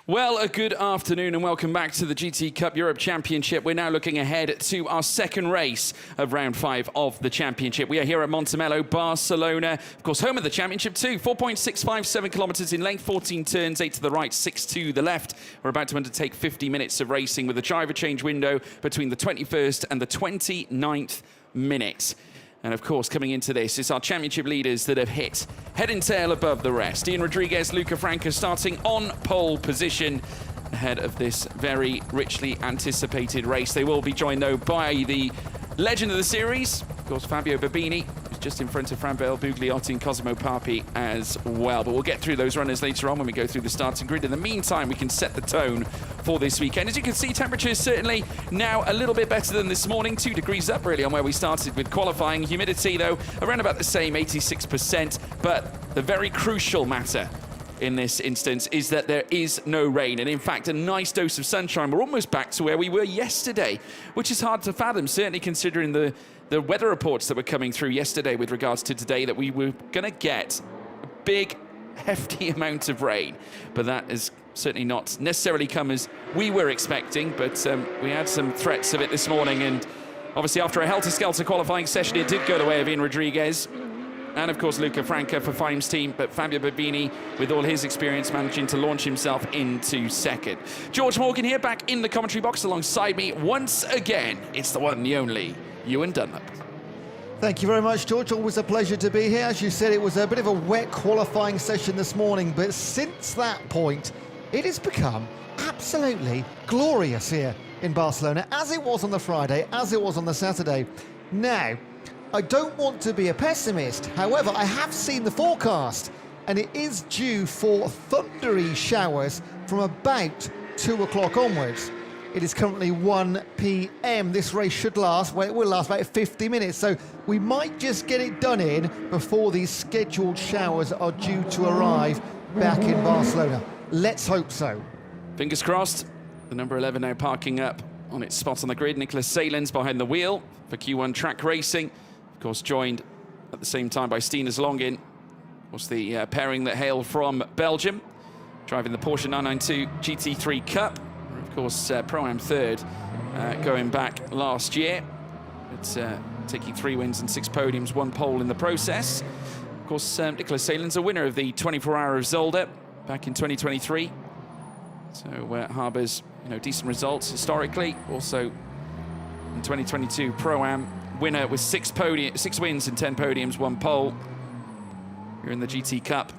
Well, a good afternoon and welcome back to the GT Cup Europe Championship. We're now looking ahead to our second race of round 5 of the championship. We are here at Montemelo, Barcelona, of course, home of the championship too. 4.657 kilometres in length, 14 turns, 8 to the right, 6 to the left. We're about to undertake 50 minutes of racing with a driver change window between the 21st and the 29th minute. And of course, coming into this, it's our championship leaders that have hit head and tail above the rest. Ian Rodriguez, Luca Franca starting on pole position ahead of this very richly anticipated race. They will be joined, though, by the legend of the series, of course, Fabio Babini, who's just in front of Franvel Bugliotti and Cosimo Papi as well. But we'll get through those runners later on when we go through the starting grid. In the meantime, we can set the tone for this weekend. As you can see, temperatures certainly now a little bit better than this morning. 2 degrees up, really, on where we started with qualifying. Humidity, though, around about the same, 86%. But the very crucial matter in this instance is that there is no rain, and in fact a nice dose of sunshine. We're almost back to where we were yesterday, which is hard to fathom, certainly considering the weather reports that were coming through yesterday with regards to today, that we were going to get a big hefty amount of rain. But that has certainly not necessarily come as we were expecting, but we had some threats of it this morning, and obviously after a helter-skelter qualifying session it did go the way of Ian Rodriguez and of course Luca Franca for Fime's team, but Fabio Babini, with all his experience, managing to launch himself into second. George Morgan here, back in the commentary box alongside me once again. It's the one, the only, Ewan Dunlop. Thank you very much, George. Always a pleasure to be here. As you said, it was a bit of a wet qualifying session this morning, but since that point, it has become absolutely glorious here in Barcelona, as it was on the Friday, as it was on the Saturday. Now, I don't want to be a pessimist. However, I have seen the forecast, and it is due for thundery showers from about 2 o'clock onwards. It is currently 1 p.m. This race should last, well, it will last about 50 minutes, so we might just get it done in before these scheduled showers are due to arrive back in Barcelona. Let's hope so. Fingers crossed. The number 11 now parking up on its spot on the grid. Nicholas Salins behind the wheel for Q1 track racing. Of course, joined at the same time by Steeners Longin. Was the pairing that hail from Belgium, driving the Porsche 992 GT3 Cup. Of course, Pro-Am third, going back last year. It's taking 3 wins and 6 podiums, 1 pole in the process. Of course, Nicholas Salins, a winner of the 24 Hour of Zolder back in 2023. So harbours, decent results historically. Also in 2022 Pro-Am winner with 6 wins and 10 podiums, 1 pole. Here in the GT Cup.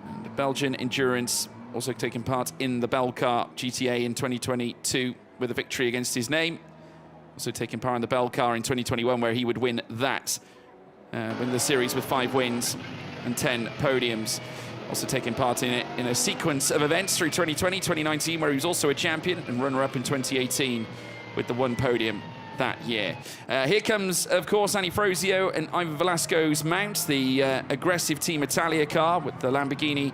And the Belgian Endurance also taking part in the Belcar GTA in 2022 with a victory against his name. Also taking part in the Belcar in 2021, where he would win that. Win the series with 5 wins and 10 podiums. Also taking part in it in a sequence of events through 2020, 2019, where he was also a champion and runner-up in 2018 with the 1 podium that year. Here comes, of course, Annie Frozio and Ivan Velasco's mount, the aggressive Team Italia car with the Lamborghini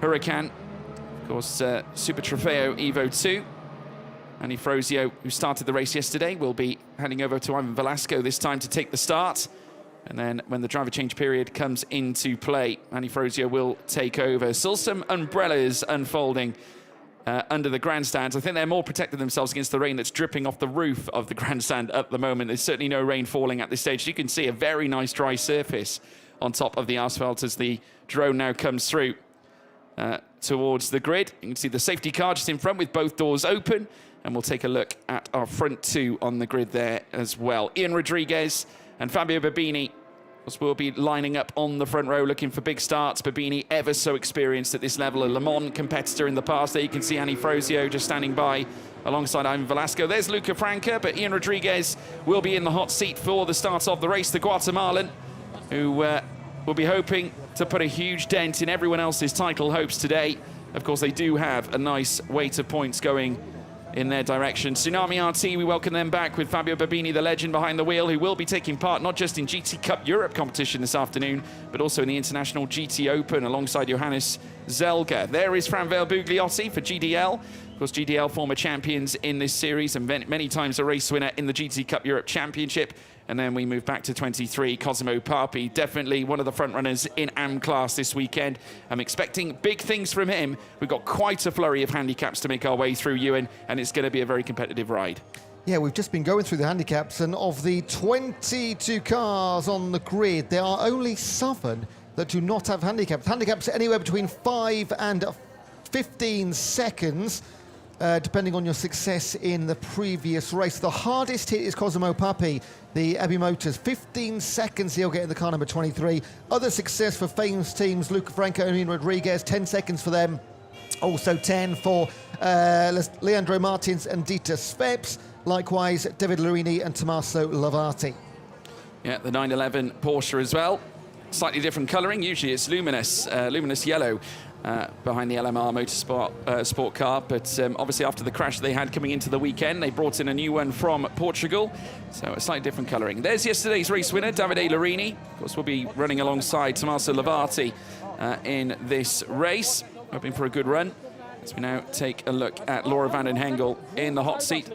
Huracan. Of course, Super Trofeo Evo 2. Annie Frozio, who started the race yesterday, will be handing over to Ivan Velasco this time to take the start. And then when the driver change period comes into play, Annie Frozio will take over. Still some umbrellas unfolding under the grandstands. I think they're more protecting themselves against the rain that's dripping off the roof of the grandstand at the moment. There's certainly no rain falling at this stage. You can see a very nice dry surface on top of the asphalt as the drone now comes through towards the grid. You can see the safety car just in front with both doors open, and we'll take a look at our front 2 on the grid there as well. Ian Rodriguez and Fabio Babini will be lining up on the front row looking for big starts. Babini, ever so experienced at this level, a Le Mans competitor in the past. There you can see Annie Frozio just standing by alongside Ivan Velasco. There's Luca Franca, but Ian Rodriguez will be in the hot seat for the start of the race. The Guatemalan, who will be hoping to put a huge dent in everyone else's title hopes today. Of course, they do have a nice weight of points going in their direction. Tsunami RT, we welcome them back with Fabio Babini, the legend behind the wheel, who will be taking part not just in GT Cup Europe competition this afternoon, but also in the International GT Open alongside Johannes Zelga. There is Franvel Bugliotti for GDL. Of course, GDL former champions in this series and many times a race winner in the GT Cup Europe Championship. And then we move back to 23, Cosimo Papi, definitely one of the front runners in AM class this weekend. I'm expecting big things from him. We've got quite a flurry of handicaps to make our way through, Ewan, and it's going to be a very competitive ride. Yeah, we've just been going through the handicaps, and of the 22 cars on the grid, there are only 7 that do not have handicaps. Handicaps anywhere between 5 and 15 seconds. Depending on your success in the previous race. The hardest hit is Cosimo Papi, the Abbey Motors. 15 seconds he'll get in the car number 23. Other success for famous teams, Luca Franco and Ian Rodriguez, 10 seconds for them. Also 10 for Leandro Martins and Dieter Sveps. Likewise, David Lurini and Tommaso Lavati. Yeah, the 911 Porsche as well. Slightly different colouring. Usually it's luminous yellow. Behind the LMR Motorsport sport car, but obviously after the crash they had coming into the weekend, they brought in a new one from Portugal, so a slightly different colouring. There's yesterday's race winner, Davide Lurini. Of course, we'll be running alongside Tommaso Lavati in this race, hoping for a good run. As we now take a look at Laura van den Hengel in the hot seat.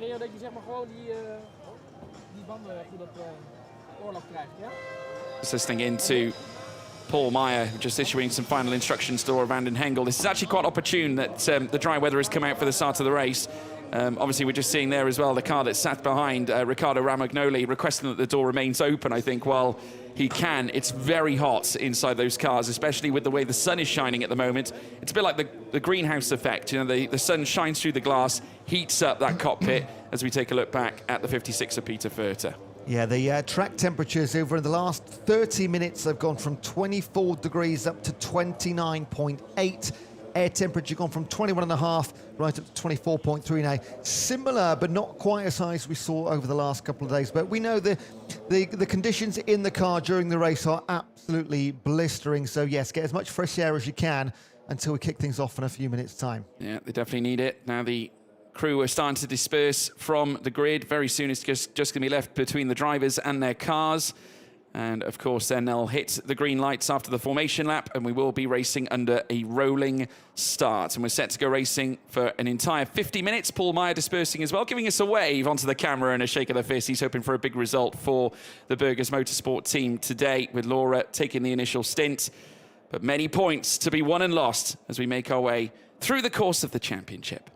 Assisting into Paul Meyer, just issuing some final instructions to Laura van den Hengel. This is actually quite opportune that the dry weather has come out for the start of the race. Obviously, we're just seeing there as well the car that sat behind Riccardo Ramagnoli, requesting that the door remains open, I think, while he can. It's very hot inside those cars, especially with the way the sun is shining at the moment. It's a bit like the greenhouse effect. You know, the sun shines through the glass, heats up that cockpit as we take a look back at the 56 of Peter Furter. Yeah, the track temperatures over the last 30 minutes have gone from 24 degrees up to 29.8. Air temperature gone from 21.5 right up to 24.3 now. Similar, but not quite as high as we saw over the last couple of days. But we know the conditions in the car during the race are absolutely blistering. So yes, get as much fresh air as you can until we kick things off in a few minutes' time. Yeah, they definitely need it. Now the crew are starting to disperse from the grid. Very soon it's just going to be left between the drivers and their cars. And of course, then they'll hit the green lights after the formation lap, and we will be racing under a rolling start. And we're set to go racing for an entire 50 minutes. Paul Meyer dispersing as well, giving us a wave onto the camera and a shake of the fist. He's hoping for a big result for the Burgers Motorsport team today, with Laura taking the initial stint. But many points to be won and lost as we make our way through the course of the championship.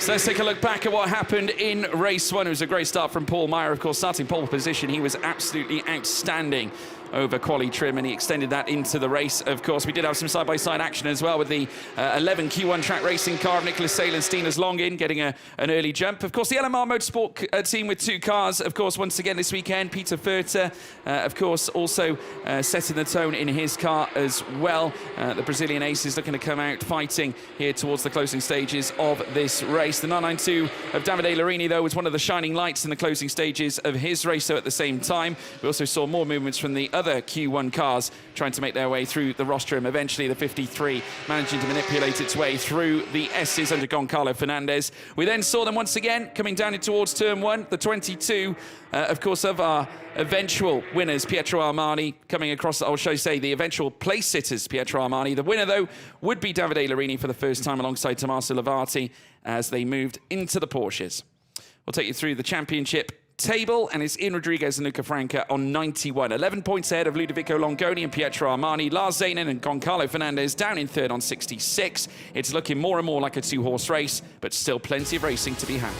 So let's take a look back at what happened in race 1. It was a great start from Paul Meyer, of course, starting pole position. He was absolutely outstanding over quali trim, and he extended that into the race. Of course, we did have some side-by-side action as well with the 11 Q1 track racing car of Nicholas Sale and Steeners Longin getting an early jump. Of course, the LMR Motorsport team with 2 cars, of course, once again this weekend. Peter Furter, of course, also setting the tone in his car as well. The Brazilian ace is looking to come out fighting here towards the closing stages of this race. The 992 of Davide Lurini, though, was one of the shining lights in the closing stages of his race. So at the same time, we also saw more movements from the other Q1 cars trying to make their way through the rostrum. Eventually, the 53 managing to manipulate its way through the S's under Goncalo Fernandez. We then saw them once again coming down towards turn 1. The 22, of course, of our eventual winners, Pietro Armani, coming across, or shall I say, the eventual place sitters, Pietro Armani. The winner, though, would be Davide Lurini for the first time alongside Tommaso Lavati as they moved into the Porsches. We'll take you through the championship table, and it's Ian Rodriguez and Luca Franca on 91. 11 points ahead of Ludovico Longoni and Pietro Armani. Lars Zanen and Goncalo Fernandez down in third on 66. It's looking more and more like a 2-horse race, but still plenty of racing to be had.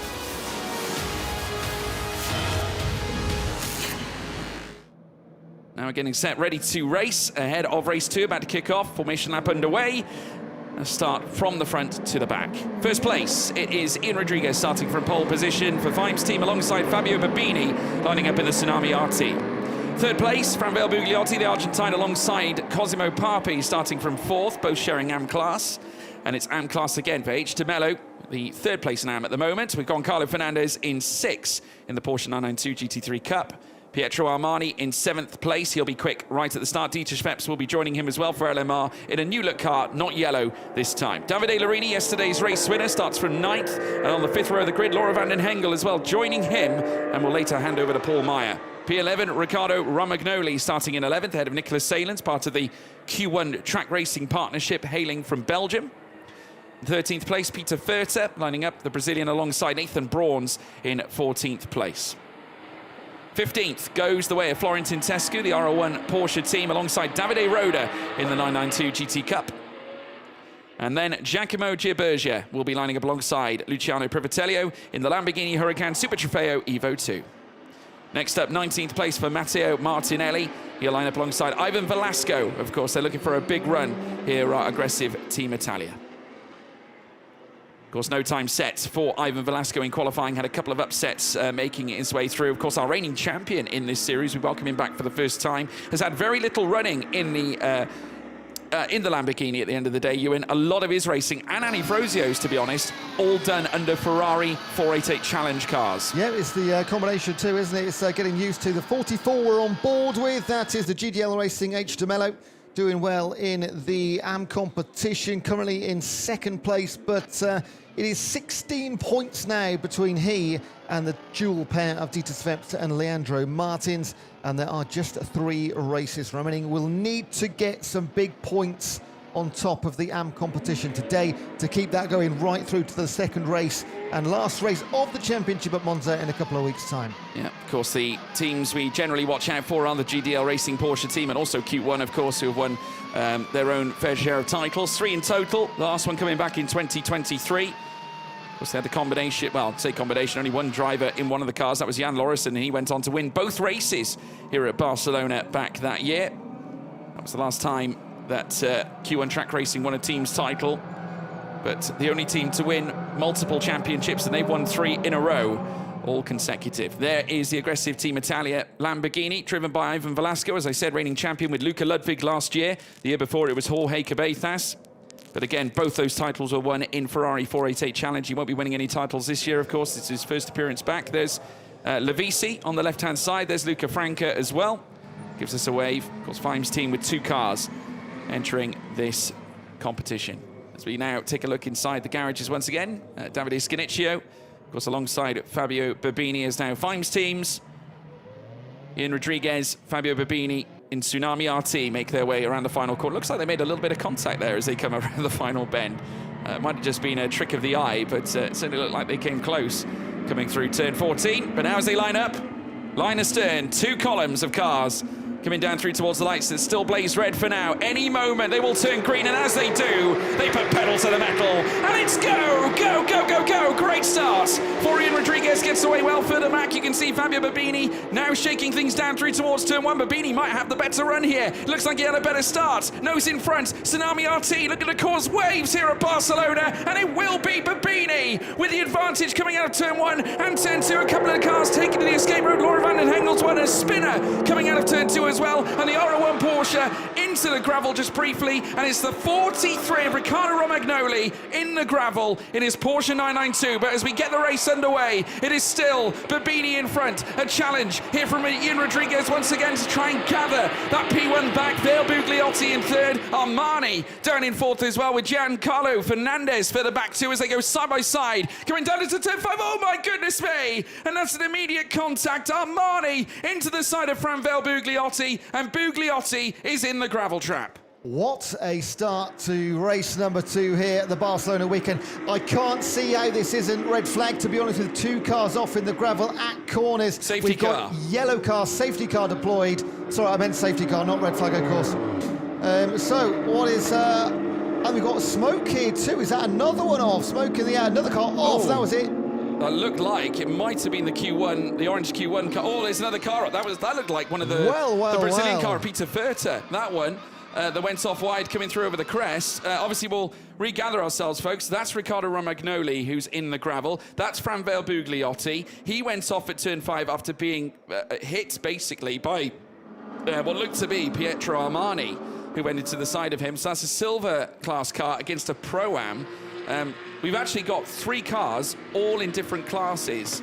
Now we're getting set, ready to race ahead of race 2, about to kick off. Formation lap underway. Let's start from the front to the back. First place, it is Ian Rodriguez starting from pole position for Vimes team alongside Fabio Babini, lining up in the Tsunami RT. Third place, Franvel Bugliotti, the Argentine, alongside Cosimo Papi, starting from 4th, both sharing AM class. And it's AM class again for H. DeMello, the 3rd place in AM at the moment, with Goncalo Fernandez in 6th in the Porsche 992 GT3 Cup. Pietro Armani in 7th place. He'll be quick right at the start. Dieter Schweppes will be joining him as well for LMR in a new look car, not yellow this time. Davide Lurini, yesterday's race winner, starts from 9th. And on the 5th row of the grid, Laura van den Hengel as well, joining him. And will later hand over to Paul Meyer. P11, Riccardo Romagnoli starting in 11th, ahead of Nicolas Salins, part of the Q1 track racing partnership, hailing from Belgium. 13th place, Peter Furter, lining up the Brazilian alongside Nathan Brauns in 14th place. 15th goes the way of Florentin Tescu, the R01 Porsche team, alongside Davide Roda in the 992 GT Cup. And then Giacomo Gierbergia will be lining up alongside Luciano Privatello in the Lamborghini Huracan Super Trofeo Evo 2. Next up, 19th place for Matteo Martinelli. He'll line up alongside Ivan Velasco. Of course, they're looking for a big run here, aggressive Team Italia. Of course, no time set for Ivan Velasco in qualifying. Had a couple of upsets making his way through. Of course, our reigning champion in this series, we welcome him back for the first time, has had very little running in the Lamborghini at the end of the day. Ewan, a lot of his racing, and Annie Frozio's, to be honest, all done under Ferrari 488 Challenge cars. Yeah, it's the combination too, isn't it? It's getting used to the 44 we're on board with. That is the GDL Racing H. DeMello, doing well in the AM competition, currently in second place, but it is 16 points now between he and the dual pair of Dieter Svepst and Leandro Martins, and there are just 3 races remaining. We'll need to get some big points on top of the AM competition today to keep that going right through to the second race and last race of the championship at Monza in a couple of weeks' time. Yeah, of course, the teams we generally watch out for are the GDL Racing Porsche team and also Q1, of course, who have won their own fair share of titles, 3 in total, the last one coming back in 2023. Of course, they had the combination, well, I'd say combination, only one driver in one of the cars. That was Jan Lorison, and he went on to win both races here at Barcelona back that year. That was the last time that Q1 Track Racing won a team's title, but the only team to win multiple championships, and they've won 3 in a row, all consecutive. There is the aggressive Team Italia Lamborghini, driven by Ivan Velasco, as I said, reigning champion with Luca Ludwig last year. The year before, it was Jorge Cabezas. But again, both those titles were won in Ferrari 488 Challenge. He won't be winning any titles this year, of course. It's his first appearance back. There's Levisi on the left-hand side. There's Luca Franca as well. Gives us a wave. Of course, Fime's team with 2 cars entering this competition. As we now take a look inside the garages once again, Davide Scanicchio, of course, alongside Fabio Babini is now Fime's teams. Ian Rodriguez, Fabio Babini in Tsunami RT make their way around the final corner. Looks like they made a little bit of contact there as they come around the final bend. Might have just been a trick of the eye, but it certainly looked like they came close coming through turn 14. But now as they line up, line astern, 2 columns of cars coming down through towards the lights that still blaze red for now. Any moment they will turn green, and as they do, they put pedal to the metal, and it's go, go, go, go, go. Great start. Florian Rodriguez gets away well further back. You can see Fabio Babini now shaking things down through towards turn 1. Babini might have the better run here. Looks like he had a better start. Nose in front. Tsunami RT looking to cause waves here at Barcelona, and it will be Babini with the advantage coming out of turn 1 and turn 2. A couple of the cars taking to the escape road. Laura van den Hengel's one, a spinner coming out of turn 2 as well, and the R01 Porsche into the gravel just briefly, and it's the 43 of Riccardo Romagnoli in the gravel in his Porsche 992. But as we get the race underway, it is still Babini in front. A challenge here from Ian Rodriguez once again to try and gather that P1 back. Vale Bugliotti in third, Armani down in fourth as well, with Giancarlo Fernandez further back too as they go side by side, coming down into turn 5. Oh my goodness me! And that's an immediate contact. Armani into the side of Fran Vale Bugliotti, and Bugliotti is in the gravel trap. What a start to race number 2 here at the Barcelona weekend. I can't see how this isn't red flag, to be honest, with 2 cars off in the gravel at corners. Safety We've car. got yellow car, safety car deployed. Sorry, I meant safety car, not red flag, of course. So what is... and we've got smoke here too. Is that another one off? Smoke in the air, another car off, that was it. That looked like it might have been the Q1, the orange Q1 car. Oh, there's another car up. That looked like one of the Brazilian car, Peter Furter. That one that went off wide, coming through over the crest. Obviously, we'll regather ourselves, folks. That's Riccardo Romagnoli, who's in the gravel. That's Fran Vale Bugliotti. He went off at turn 5 after being hit, basically, by what looked to be Pietro Armani, who went into the side of him. So that's a silver class car against a Pro-Am. We've actually got 3 cars, all in different classes,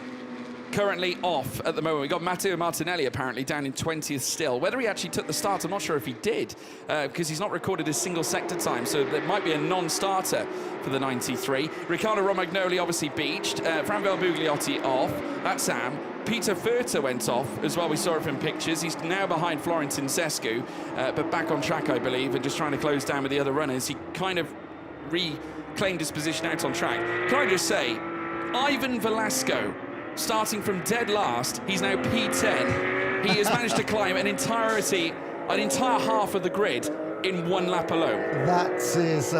currently off at the moment. We've got Matteo Martinelli apparently down in 20th still. Whether he actually took the start, I'm not sure if he did, because he's not recorded his single sector time, so there might be a non-starter for the 93. Riccardo Romagnoli obviously beached. Fran Vale Bugliotti off. That's Sam. Peter Furter went off as well. We saw it from pictures. He's now behind Florentin Sescu, but back on track, I believe, and just trying to close down with the other runners. He kind of reclaimed his position out on track. Can I just say, Ivan Velasco, starting from dead last, he's now P10. He has managed to climb an entire half of the grid in one lap alone. That is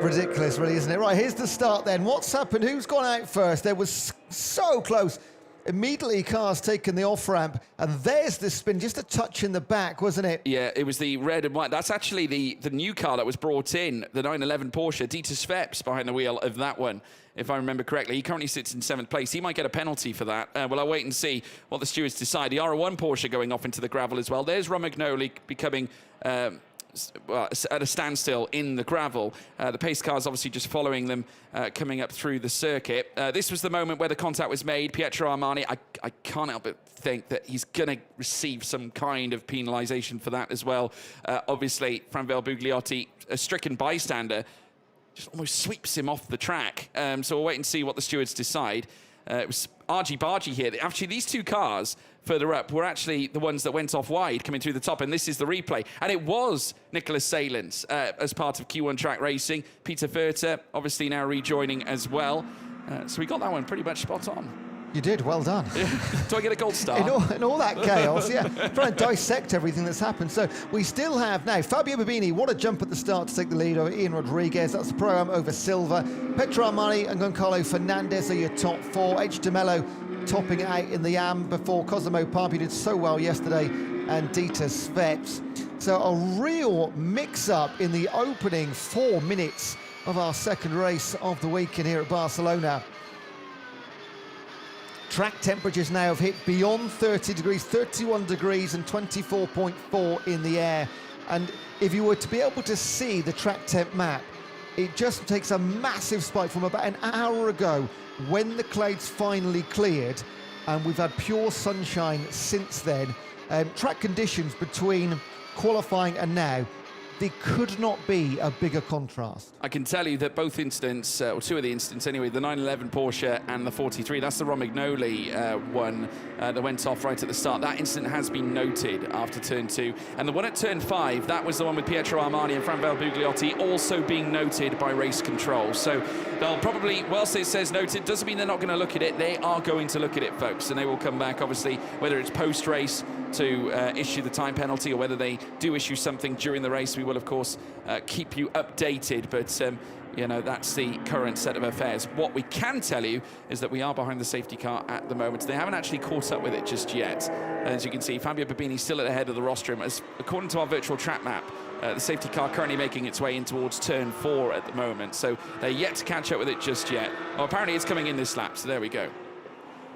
ridiculous, really, isn't it? Right, here's the start then. What's happened? Who's gone out first? There was so close. Immediately, car's taken the off-ramp, and there's the spin, just a touch in the back, wasn't it? Yeah, it was the red and white. That's actually the new car that was brought in, the 911 Porsche. Dieter Sveps behind the wheel of that one, if I remember correctly. He currently sits in 7th place. He might get a penalty for that. Well, I'll wait and see what the stewards decide. The R1 Porsche going off into the gravel as well. There's Romagnoli becoming... well, at a standstill in the gravel. The pace cars obviously just following them, coming up through the circuit. This was the moment where the contact was made. Pietro Armani, I can't help but think that he's going to receive some kind of penalisation for that as well. Obviously, Franvel Bugliotti, a stricken bystander, just almost sweeps him off the track. So we'll wait and see what the stewards decide. It was argy-bargy here. Actually, these two cars further up were actually the ones that went off wide coming through the top, and this is the replay. And it was Nicholas Salins as part of Q1 Track Racing. Peter Furter obviously now rejoining as well. So we got that one pretty much spot on. You did, well done. Do I get a gold star? In all that chaos, yeah. Trying to dissect everything that's happened. So we still have now Fabio Babini, what a jump at the start to take the lead over Ian Rodriguez. That's the Pro-Am over Silva. Pietro Armani and Goncalo Fernandez are your top four. H. De Mello topping it out in the AM before Cosimo Papi did so well yesterday, and Dieter Sveps. So a real mix-up in the opening 4 minutes of our second race of the weekend here at Barcelona. Track temperatures now have hit beyond 30 degrees, 31 degrees and 24.4 in the air. And if you were to be able to see the track temp map, it just takes a massive spike from about an hour ago when the clouds finally cleared, and we've had pure sunshine since then. Track conditions between qualifying and now, there could not be a bigger contrast. I can tell you that both incidents, or two of the incidents anyway, the 911 Porsche and the 43, that's the Romagnoli one that went off right at the start. That incident has been noted after turn 2. And the one at turn 5, that was the one with Pietro Armani and Franvel Bugliotti, also being noted by race control. So they'll probably, whilst it says noted, doesn't mean they're not going to look at it. They are going to look at it, folks, and they will come back, obviously, whether it's post-race to issue the time penalty or whether they do issue something during the race. We will, of course, keep you updated, but you know, that's the current set of affairs. What we can tell you is that we are behind the safety car at the moment. They haven't actually caught up with it just yet. As you can see, Fabio Babini still at the head of the rostrum, as according to our virtual track map, the safety car currently making its way in towards turn 4 at the moment, so they're yet to catch up with it just yet. Well, apparently it's coming in this lap, so there we go.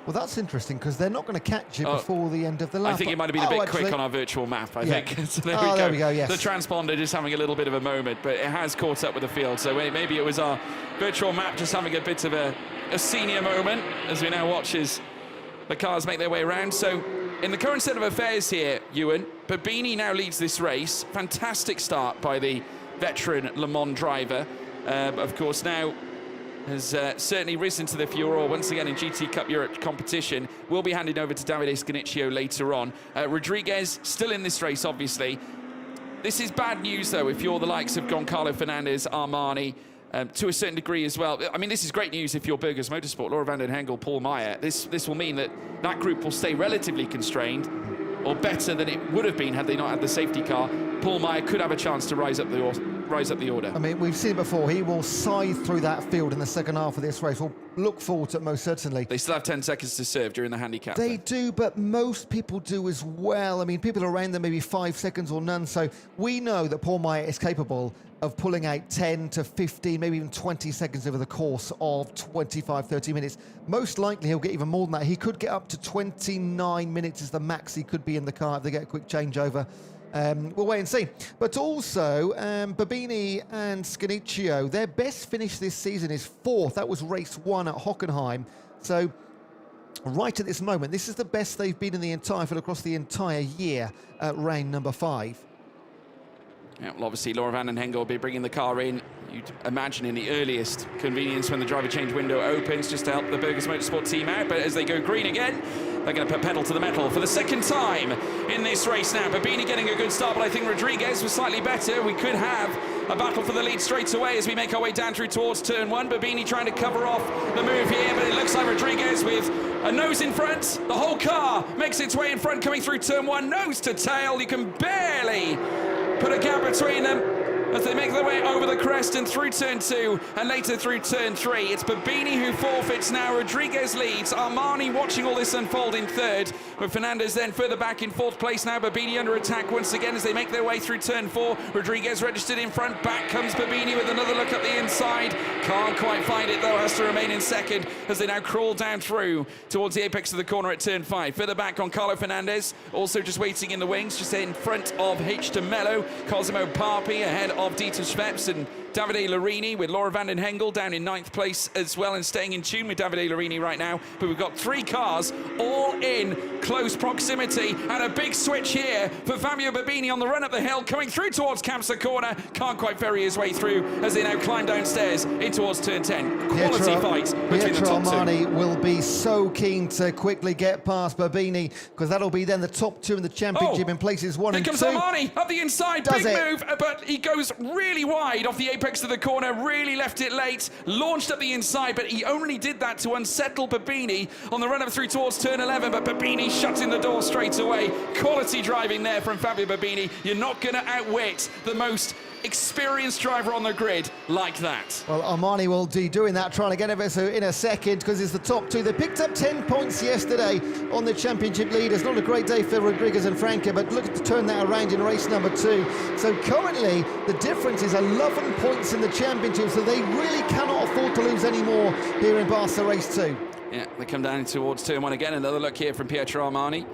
Well, that's interesting, because they're not going to catch it before the end of the lap. I think it might have been a bit quick on our virtual map, I think. So there we go, yes. The transponder just having a little bit of a moment, but it has caught up with the field. So maybe it was our virtual map just having a bit of a senior moment as we now watch as the cars make their way around. So in the current set of affairs here, Ewan, Babini now leads this race. Fantastic start by the veteran Le Mans driver. Of course, now has certainly risen to the furore once again in GT Cup Europe competition. Will be handed over to Davide Scanicchio later on. Rodriguez still in this race, obviously. This is bad news, though, if you're the likes of Goncalo Fernandez, Armani, to a certain degree as well. I mean, this is great news if you're Burgers Motorsport, Laura van den Hengel, Paul Meyer. This will mean that that group will stay relatively constrained, or better than it would have been had they not had the safety car. Paul Meyer could have a chance to rise up the order. I mean, we've seen it before. He will scythe through that field in the second half of this race. We'll look forward to it most certainly. They still have 10 seconds to serve during the handicap. They do, but most people do as well. I mean, people around them maybe 5 seconds or none. So we know that Paul Meyer is capable of pulling out 10 to 15, maybe even 20 seconds over the course of 25, 30 minutes. Most likely he'll get even more than that. He could get up to 29 minutes is the max he could be in the car if they get a quick changeover. We'll wait and see. But also, Babini and Scanicchio, their best finish this season is 4th. That was race 1 at Hockenheim. So right at this moment, this is the best they've been in the entire field across the entire year at round number 5. Yeah, well, obviously, Laura van den Hengel will be bringing the car in, you'd imagine, in the earliest convenience when the driver change window opens, just to help the Burgers Motorsport team out. But as they go green again, they're going to put pedal to the metal for the second time in this race now. Babini getting a good start, but I think Rodriguez was slightly better. We could have a battle for the lead straight away as we make our way down through towards turn 1. Babini trying to cover off the move here, but it looks like Rodriguez with a nose in front. The whole car makes its way in front coming through turn 1, nose to tail. You can barely put a gap between them as they make their way over the crest and through turn 2 and later through turn 3. It's Babini who forfeits now. Rodriguez leads. Armani watching all this unfold in third, with Fernandez then further back in fourth place now. Babini under attack once again as they make their way through turn 4. Rodriguez registered in front. Back comes Babini with another look at the inside. Can't quite find it though, has to remain in second as they now crawl down through towards the apex of the corner at turn 5. Further back on Carlo Fernandez, also just waiting in the wings, just in front of H. de Mello. Cosimo Papi ahead of Dieter Schweppes and Davide Larini, with Laura van den Hengel down in 9th place as well and staying in tune with Davide Larini right now. But we've got 3 cars all in close proximity and a big switch here for Fabio Babini on the run up the hill, coming through towards Kamsa corner. Can't quite ferry his way through as they now climb downstairs in towards turn 10. Quality fight between the top Armani 2. will be so keen to quickly get past Babini, because that'll be then the top 2 in the championship in places 1 and 2. Here comes Armani up the inside, big move, but he goes really wide off the apex of the corner, really left it late, launched up the inside, but he only did that to unsettle Babini on the run up through towards turn 11, but Babini shutting the door straight away. Quality driving there from Fabio Babini. You're not going to outwit the most experienced driver on the grid like that. Well, Armani will be doing that, trying to get over so in a second, because it's the top 2. They picked up 10 points yesterday on the championship leaders. Not a great day for Rodriguez and Franca, but look to turn that around in race number 2. So currently the difference is 11 points in the championship, so they really cannot afford to lose any more here in Barca race 2. Yeah, they come down towards turn 1 again. Another look here from Pietro Armani.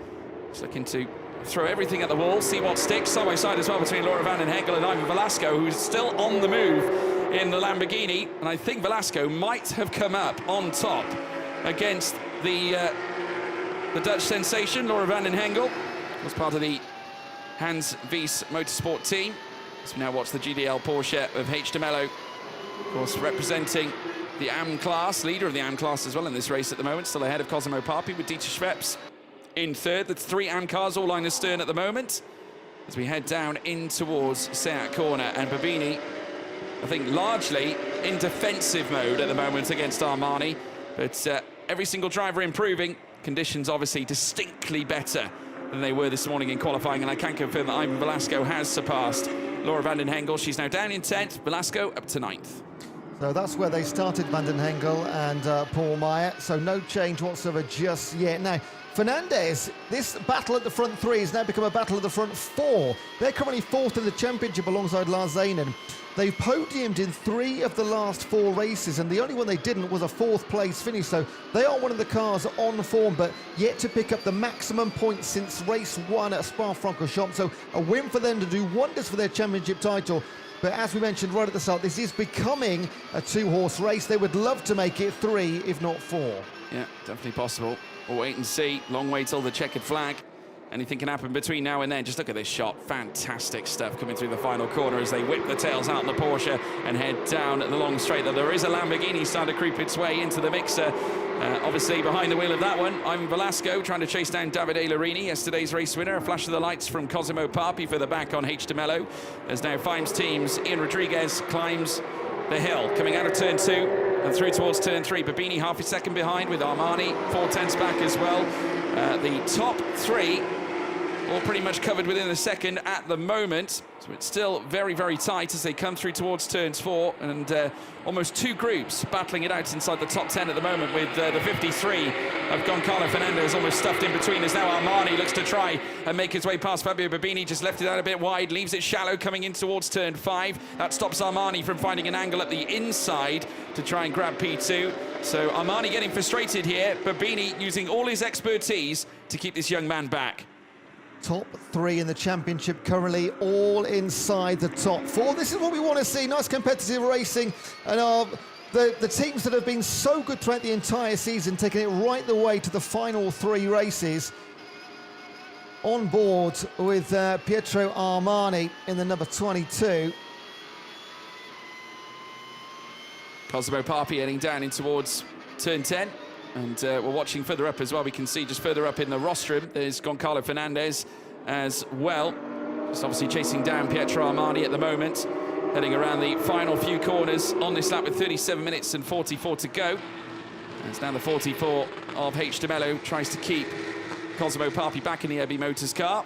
He's looking to throw everything at the wall, see what sticks. Side by side as well between Laura van den Hengel and Ivan Velasco, who's still on the move in the Lamborghini. And I think Velasco might have come up on top against the Dutch sensation, Laura van den Hengel. Was part of the Hans Wies Motorsport team. So we now watch the GDL Porsche of H. de Mello, of course, representing the AM class, leader of the AM class as well in this race at the moment, still ahead of Cosimo Papi with Dieter Schweppes in third. That's 3 AM cars all line astern at the moment as we head down in towards Seat corner. And Babini, I think, largely in defensive mode at the moment against Armani, but every single driver improving. Conditions obviously distinctly better than they were this morning in qualifying, and I can confirm that Ivan Velasco has surpassed Laura van den Hengel. She's now down in 10th, Velasco up to 9th. So that's where they started, Van den Hengel and Paul Meyer. So no change whatsoever just yet. Now, Fernandez, this battle at the front 3 has now become a battle at the front 4. They're currently 4th in the championship alongside Lars Zanen. They've podiumed in 3 of the last 4 races, and the only one they didn't was a 4th place finish. So they are one of the cars on form, but yet to pick up the maximum points since race 1 at Spa-Francorchamps. So a win for them to do wonders for their championship title. But as we mentioned right at the start, this is becoming a 2-horse race. They would love to make it 3, if not 4. Yeah, definitely possible. We'll wait and see. Long way till the checkered flag. Anything can happen between now and then. Just look at this shot. Fantastic stuff coming through the final corner as they whip the tails out in the Porsche and head down the long straight. There is a Lamborghini starting to creep its way into the mixer. Obviously behind the wheel of that one, Ivan Velasco trying to chase down Davide Larini, yesterday's race winner. A flash of the lights from Cosimo Papi for the back on H. de Mello. As now Fimes teams, Ian Rodriguez climbs the hill, coming out of turn 2 and through towards turn 3. Babini half a second behind with Armani 4/10 back as well. The top 3 all pretty much covered within a second at the moment. So it's still very, very tight as they come through towards turns 4, and almost 2 groups battling it out inside the top 10 at the moment, with the 53 of Goncalo Fernandez almost stuffed in between, as now Armani looks to try and make his way past Fabio Babini. Just left it out a bit wide, leaves it shallow coming in towards turn 5. That stops Armani from finding an angle at the inside to try and grab P2. So Armani getting frustrated here. Babini using all his expertise to keep this young man back. Top 3 in the championship currently, all inside the top 4. This is what we want to see. Nice competitive racing, and the teams that have been so good throughout the entire season, taking it right the way to the final 3 races. On board with Pietro Armani in the number 22. Cosimo Papi heading down in towards turn 10. And we're watching further up as well. We can see just further up in the rostrum, there's Goncalo Fernandez as well. Just obviously chasing down Pietro Armani at the moment, heading around the final few corners on this lap with 37 minutes and 44 to go. It's now the 44 of H. de Mello, tries to keep Cosimo Papi back in the Heavy Motors car.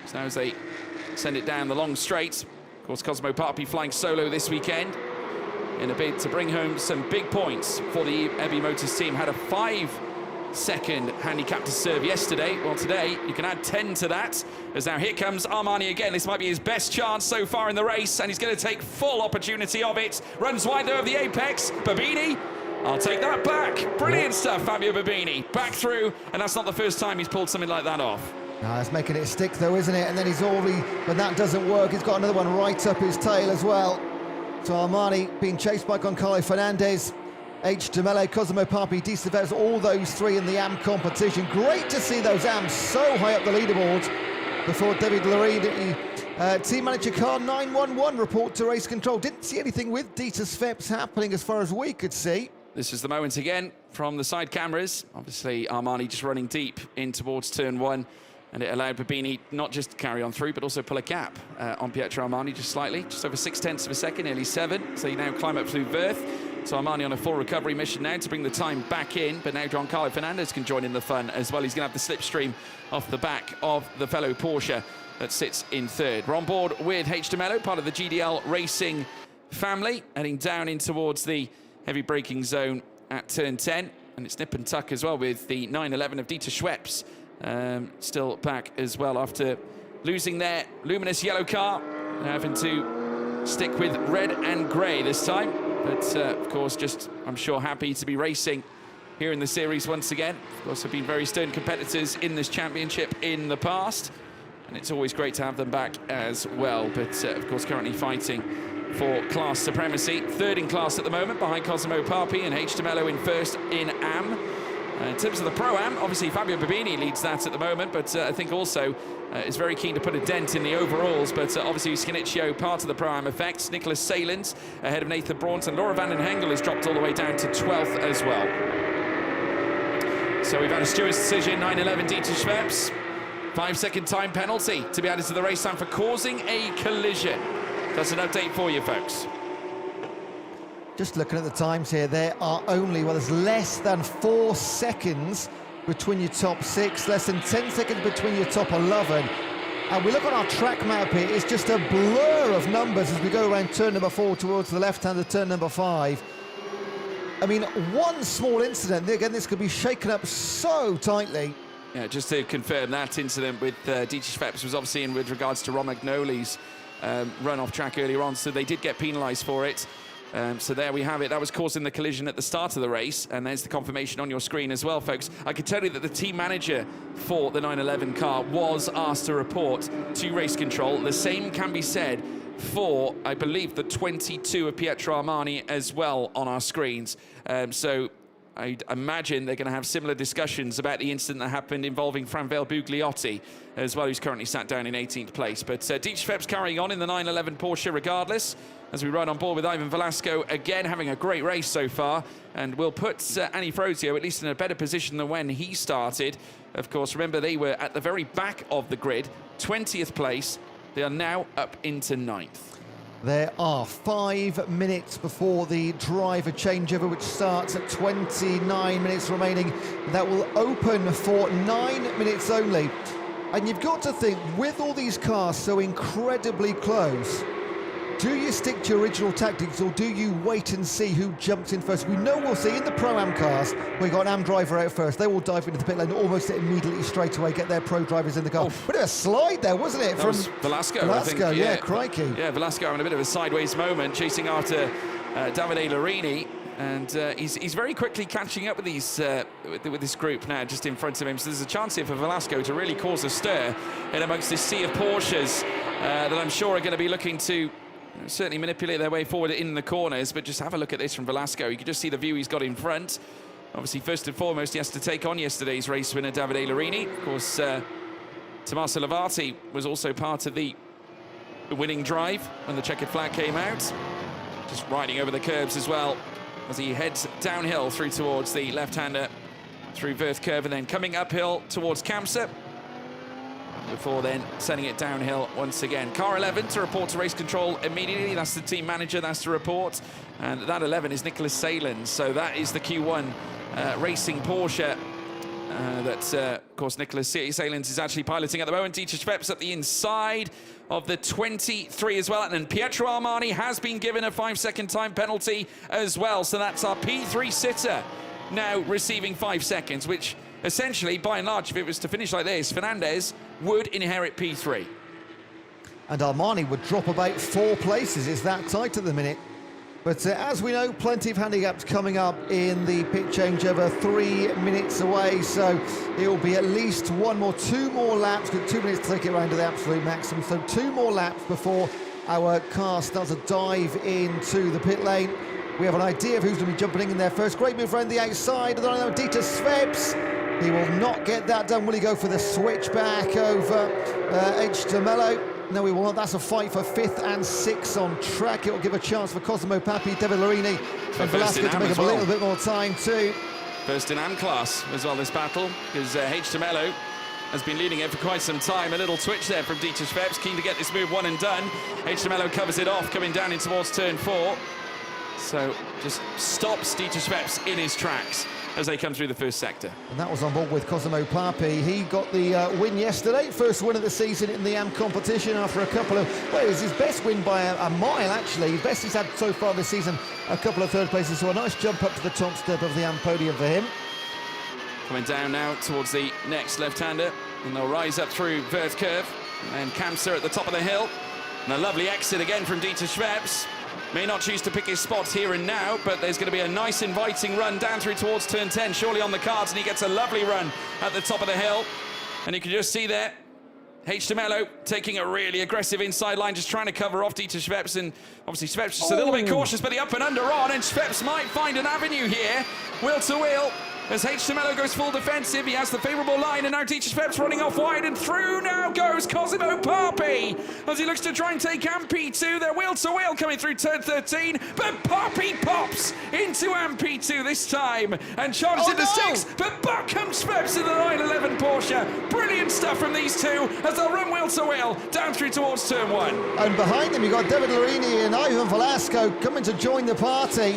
So now as they send it down the long straight. Of course, Cosimo Papi flying solo this weekend in a bid to bring home some big points for the Heavy Motors team. Had a 5-second handicap to serve yesterday. Well, today you can add 10 to that, as now here comes Armani again. This might be his best chance so far in the race, and he's going to take full opportunity of it. Runs wide there of the apex. Babini, I'll take that back. Brilliant stuff, Fabio Babini. Back through, and that's not the first time he's pulled something like that off. No, it's making it stick though, isn't it? And then he's already, when that doesn't work, he's got another one right up his tail as well. So Armani being chased by Goncalo Fernandez, H. de Mello, Cosimo Papi, Di Silvestri, all those three in the AM competition. Great to see those AMs so high up the leaderboard before David Lorini, team manager car 911 report to race control. Didn't see anything with Dieter Sveps happening as far as we could see. This is the moment again from the side cameras. Obviously, Armani just running deep in towards turn one, and it allowed Babini not just to carry on through, but also pull a gap on Pietro Armani just slightly, just over 0.6 of a second, nearly 7. So you now climb up through Verth. So Armani on a full recovery mission now to bring the time back in, but now Goncalo Fernandez can join in the fun as well. He's going to have the slipstream off the back of the fellow Porsche that sits in third. We're on board with H. de Mello, part of the GDL Racing family, heading down in towards the heavy braking zone at turn 10, and it's nip and tuck as well with the 911 of Dieter Schweppes still back as well after losing their luminous yellow car, having to stick with red and grey this time. But of course, just I'm sure happy to be racing here in the series once again. Of course, have been very stern competitors in this championship in the past, and it's always great to have them back as well. But of course, currently fighting for class supremacy. Third in class at the moment, behind Cosimo Papi, and H. de Mello in first in AM. In terms of the Pro-Am, obviously Fabio Babini leads that at the moment, but I think also is very keen to put a dent in the overalls. But obviously Scanicchio, part of the Pro-Am effect. Nicholas Salins ahead of Nathan Braunton. Laura van den Hengel has dropped all the way down to 12th as well. So we've had a steward's decision, 911 Dieter Schweppes. 5-second time penalty to be added to the race time for causing a collision. That's an update for you, folks. Just looking at the times here, there are only, well, there's less than 4 seconds between your top 6, less than 10 seconds between your top 11. And we look on our track map here, it's just a blur of numbers as we go around turn number 4 towards the left-hand of turn number 5. I mean, one small incident, again, this could be shaken up so tightly. Yeah, just to confirm, that incident with Dieter Schweppes was obviously in with regards to Romagnoli's run off track earlier on, so they did get penalised for it. So there we have it. That was causing the collision at the start of the race, and there's the confirmation on your screen as well, folks. I can tell you that the team manager for the 911 car was asked to report to race control. The same can be said for, I believe, the 22 of Pietro Armani as well on our screens. So I'd imagine they're going to have similar discussions about the incident that happened involving Franvel Bugliotti as well, who's currently sat down in 18th place. But Dieter Schweppes carrying on in the 911 Porsche regardless, as we ride on board with Ivan Velasco, again having a great race so far, and will put Annie Frozio at least in a better position than when he started. Of course, remember, they were at the very back of the grid, 20th place. They are now up into 9th. There are 5 minutes before the driver changeover, which starts at 29 minutes remaining. That will open for 9 minutes only. And you've got to think, with all these cars so incredibly close, do you stick to your original tactics, or do you wait and see who jumps in first? We know we'll see in the Pro-Am cars, we got an AM driver out first. They will dive into the pit lane almost immediately straight away, get their pro drivers in the car. But a slide there, wasn't it? That was Velasco, I think. Yeah, crikey. Yeah, Velasco having a bit of a sideways moment, chasing after Davide Lorini. And he's very quickly catching up with these with this group now just in front of him. So there's a chance here for Velasco to really cause a stir in amongst this sea of Porsches that I'm sure are going to be looking to certainly manipulate their way forward in the corners. But just have a look at this from Velasco. You can just see the view he's got in front. Obviously, first and foremost, he has to take on yesterday's race winner, Davide Lorini. Of course, Tommaso Lovarti was also part of the winning drive when the checkered flag came out. Just riding over the curbs as well as he heads downhill through towards the left-hander through Verth Curve and then coming uphill towards Kamsa, before then sending it downhill once again. Car 11 to report to race control immediately. That's the team manager, that's the report. And that 11 is Nicholas Salins. So that is the Q1 racing Porsche that, of course, Nicholas Salins is actually piloting at the moment. Dieter Schweppes at the inside of the 23 as well. And then Pietro Armani has been given a 5-second time penalty as well. So that's our P3 sitter now receiving 5 seconds, which essentially, by and large, if it was to finish like this, Fernandez would inherit P3. And Armani would drop about 4 places. It's that tight at the minute. But as we know, plenty of handicaps coming up in the pit changeover, 3 minutes away. So it will be at least 2 more laps, because 2 minutes to take it around to the absolute maximum. So 2 more laps before our car starts to dive into the pit lane. We have an idea of who's going to be jumping in there first. Great move around the outside. Dieter Schweppes. He will not get that done. Will he go for the switch back over H. de Mello? No, he will not. That's a fight for 5th and 6th on track. It will give a chance for Cosimo Papi, David Lorini, and Velasco to make up a little bit more time too. First in AM class as well, this battle, because H. de Mello has been leading it for quite some time. A little twitch there from Dieter Schweppes, keen to get this move one and done. H. de Mello covers it off, coming down in towards turn 4. So just stops Dieter Schweppes in his tracks as they come through the first sector. And that was on board with Cosimo Papi. He got the win yesterday, first win of the season in the AM competition after a couple of, well, it was his best win by a mile actually. His best he's had so far this season, a couple of third places, so a nice jump up to the top step of the AM podium for him. Coming down now towards the next left-hander, and they'll rise up through Verth Curve, and Kamsa at the top of the hill. And a lovely exit again from Dieter Schweppes. May not choose to pick his spots here and now, but there's going to be a nice inviting run down through towards turn 10, surely on the cards, and he gets a lovely run at the top of the hill. And you can just see there, H. de Mello taking a really aggressive inside line, just trying to cover off Dieter Schweppes, and obviously Schweppes just a little bit cautious, but the up and under on, and Schweppes might find an avenue here, wheel to wheel. As H. de Mello goes full defensive, he has the favourable line, and now Dieter Schweppes running off wide, and through now goes Cosimo Papi as he looks to try and take MP2. They're wheel to wheel coming through turn 13, but Papi pops into MP2 this time and charges into 6, but back comes Schweppes in the 911 Porsche. Brilliant stuff from these two as they'll run wheel to wheel down through towards turn 1. And behind them you've got David Lorini and Ivan Velasco coming to join the party.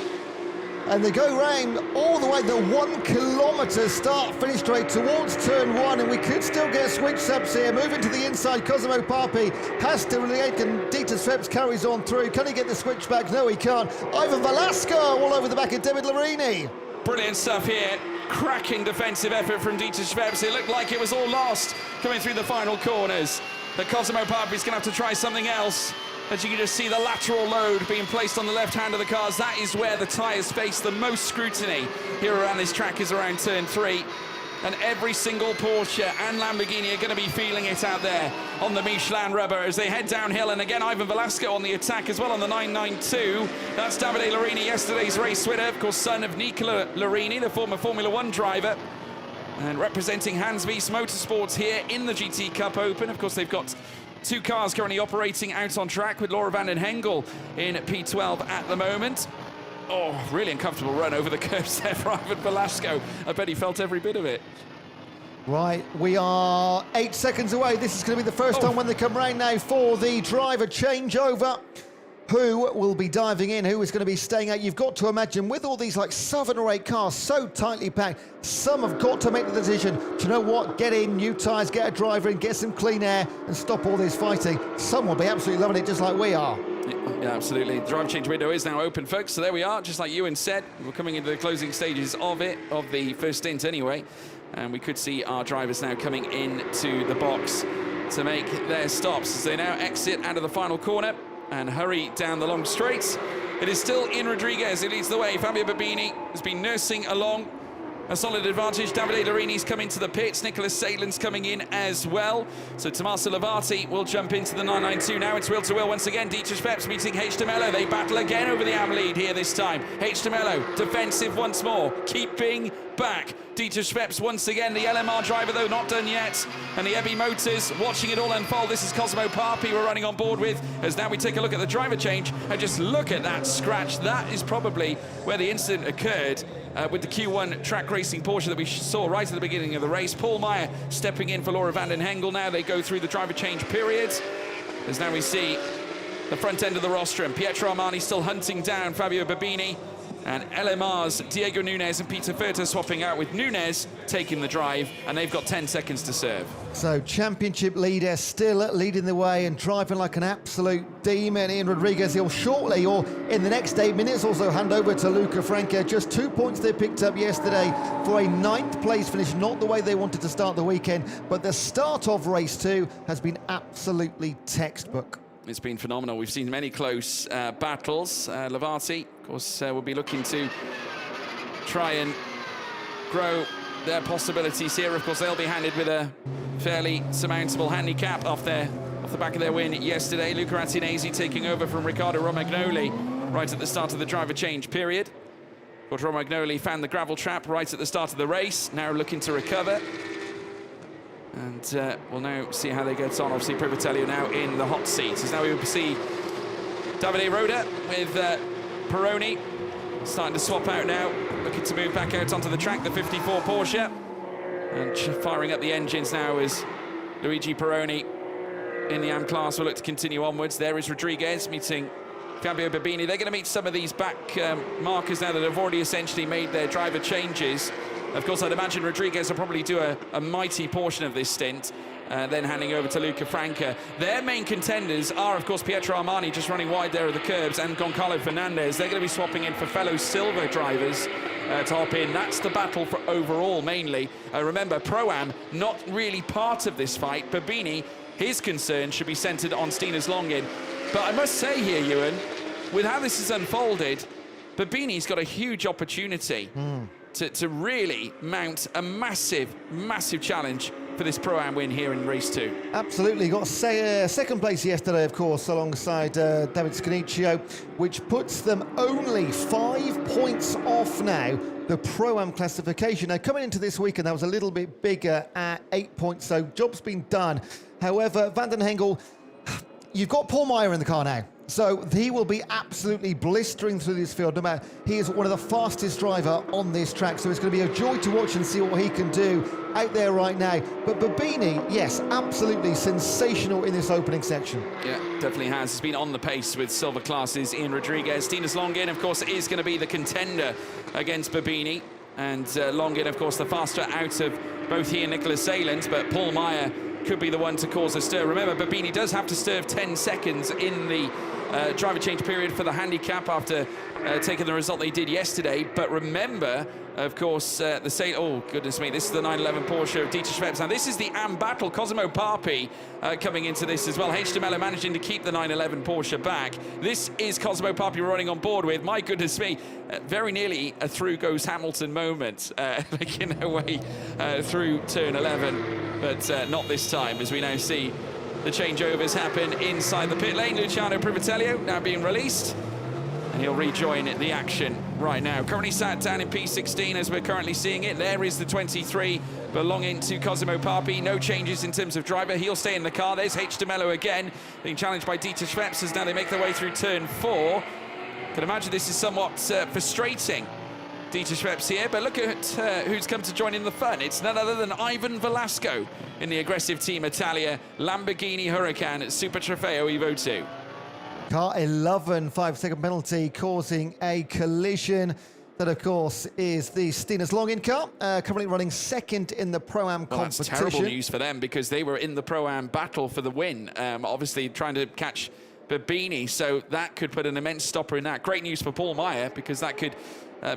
And they go round all the way, the 1 kilometre start-finish straight towards turn 1, and we could still get switch-ups here. Moving to the inside, Cosimo Papi has to relate, and Dieter Schweppes carries on through. Can he get the switchback? No, he can't. Ivan Velasco all over the back of David Lorini. Brilliant stuff here. Cracking defensive effort from Dieter Schweppes. It looked like it was all lost coming through the final corners. But Cosimo Papi's going to have to try something else. As you can just see the lateral load being placed on the left hand of the cars, that is where the tyres face the most scrutiny here around this track, is around turn 3. And every single Porsche and Lamborghini are going to be feeling it out there on the Michelin rubber as they head downhill. And again, Ivan Velasco on the attack as well on the 992. That's Davide Lorini, yesterday's race winner, of course, son of Nicola Lorini, the former Formula 1 driver. And representing Hans Wies Motorsports here in the GT Cup Open. Of course, they've got 2 cars currently operating out on track with Laura van den Hengel in P12 at the moment. Oh, really uncomfortable run over the curbs there for Ivan Velasco. I bet he felt every bit of it. Right, we are 8 seconds away. This is going to be the first time when they come round now for the driver changeover. Who will be diving in? Who is going to be staying out? You've got to imagine with all these like 7 or 8 cars so tightly packed, some have got to make the decision, do you know what, get in, new tyres, get a driver in, get some clean air and stop all this fighting. Some will be absolutely loving it just like we are. Yeah, absolutely. The drive change window is now open, folks. So there we are, just like Ewan said. We're coming into the closing stages of it, of the first stint anyway. And we could see our drivers now coming into the box to make their stops as they now exit out of the final corner and hurry down the long straights. It is still Ian Rodriguez who leads the way. Fabio Babini has been nursing along a solid advantage. Davide Lorini's coming to the pits. Nicholas Salins coming in as well. So Tommaso Lavati will jump into the 992 now. It's wheel to wheel once again. Dieter Schweppes meeting H. de Mello. They battle again over the AM lead here this time. H. de Mello defensive once more, keeping back. Dieter Schweppes once again, the LMR driver though, not done yet. And the EBI Motors watching it all unfold. This is Cosmo Papi we're running on board with, as now we take a look at the driver change and just look at that scratch. That is probably where the incident occurred with the Q1 track racing Porsche that we saw right at the beginning of the race. Paul Meyer stepping in for Laura van den Hengel. Now they go through the driver change period, as now we see the front end of the rostrum. Pietro Armani still hunting down Fabio Babini. And LMR's Diego Nunes and Peter Furter swapping out, with Nunes taking the drive, and they've got 10 seconds to serve. So championship leader still leading the way and driving like an absolute demon. Ian Rodriguez, he'll shortly, or in the next 8 minutes, also hand over to Luca Franca. Just 2 points they picked up yesterday for a 9th place finish. Not the way they wanted to start the weekend, but the start of race 2 has been absolutely textbook. It's been phenomenal. We've seen many close battles. Lavati, of course, will be looking to try and grow their possibilities here. Of course, they'll be handed with a fairly surmountable handicap off the back of their win yesterday. Luca Attinesi taking over from Riccardo Romagnoli right at the start of the driver change period. Of course, Romagnoli found the gravel trap right at the start of the race, now looking to recover. And we'll now see how they get on. Obviously, Privatelli now in the hot seat. As now we will see Davide Roda with Peroni starting to swap out now, looking to move back out onto the track, the 54 Porsche. And firing up the engines now is Luigi Peroni in the AM class. Will look to continue onwards. There is Rodriguez meeting Fabio Babini. They're going to meet some of these back markers now that have already essentially made their driver changes. Of course, I'd imagine Rodriguez will probably do a mighty portion of this stint, then handing over to Luca Franca. Their main contenders are, of course, Pietro Armani just running wide there at the curbs, and Goncalo Fernandez. They're going to be swapping in for fellow Silver drivers to hop in. That's the battle for overall, mainly. Remember, Pro-Am not really part of this fight. Babini, his concern should be centred on Stinas Longin. But I must say here, Ewan, with how this has unfolded, Babini's got a huge opportunity to really mount a massive, massive challenge for this Pro-Am win here in race 2. Absolutely. Got second place yesterday, of course, alongside David Scanicio, which puts them only 5 points off now the Pro-Am classification. Now, coming into this weekend, that was a little bit bigger at 8 points, so job's been done. However, Van den Hengel, you've got Paul Meyer in the car now. So he will be absolutely blistering through this field. No matter, he is one of the fastest driver on this track, so it's going to be a joy to watch and see what he can do out there right now. But Babini, yes, absolutely sensational in this opening section. Yeah, definitely has. He's been on the pace with silver classes. Ian Rodriguez, Stinas Longin, of course, is going to be the contender against Babini. And Longin, of course, the faster out of both he and Nicholas Salins, but Paul Meyer could be the one to cause a stir. Remember, Babini does have to serve 10 seconds in the driver change period for the handicap after taking the result they did yesterday. But remember, of course, oh goodness me, this is the 911 Porsche of Dieter Schweppes. Now this is the AM battle. Cosmo Papi coming into this as well. H. de Mello managing to keep the 911 Porsche back. This is Cosmo Papi running on board with, my goodness me, very nearly a through goes Hamilton moment, making their way through turn 11. But not this time, as we now see the changeovers happen inside the pit lane. Luciano Privatelli now being released, and he'll rejoin the action right now. Currently sat down in P16 as we're currently seeing it. There is the 23 belonging to Cosmo Papi. No changes in terms of driver. He'll stay in the car. There's H. de Mello again, being challenged by Dieter Schweppes as now they make their way through turn 4. Can imagine this is somewhat frustrating, Dieter Schweppes here, but look at who's come to join in the fun. It's none other than Ivan Velasco in the aggressive Team Italia Lamborghini Huracan Super Trofeo Evo 2. Car 11, 5-second penalty, causing a collision. That, of course, is the Stinas Longin car, currently running second in the Pro-Am competition. That's terrible news for them, because they were in the Pro-Am battle for the win, obviously trying to catch Babini, so that could put an immense stopper in that. Great news for Paul Meyer, because that could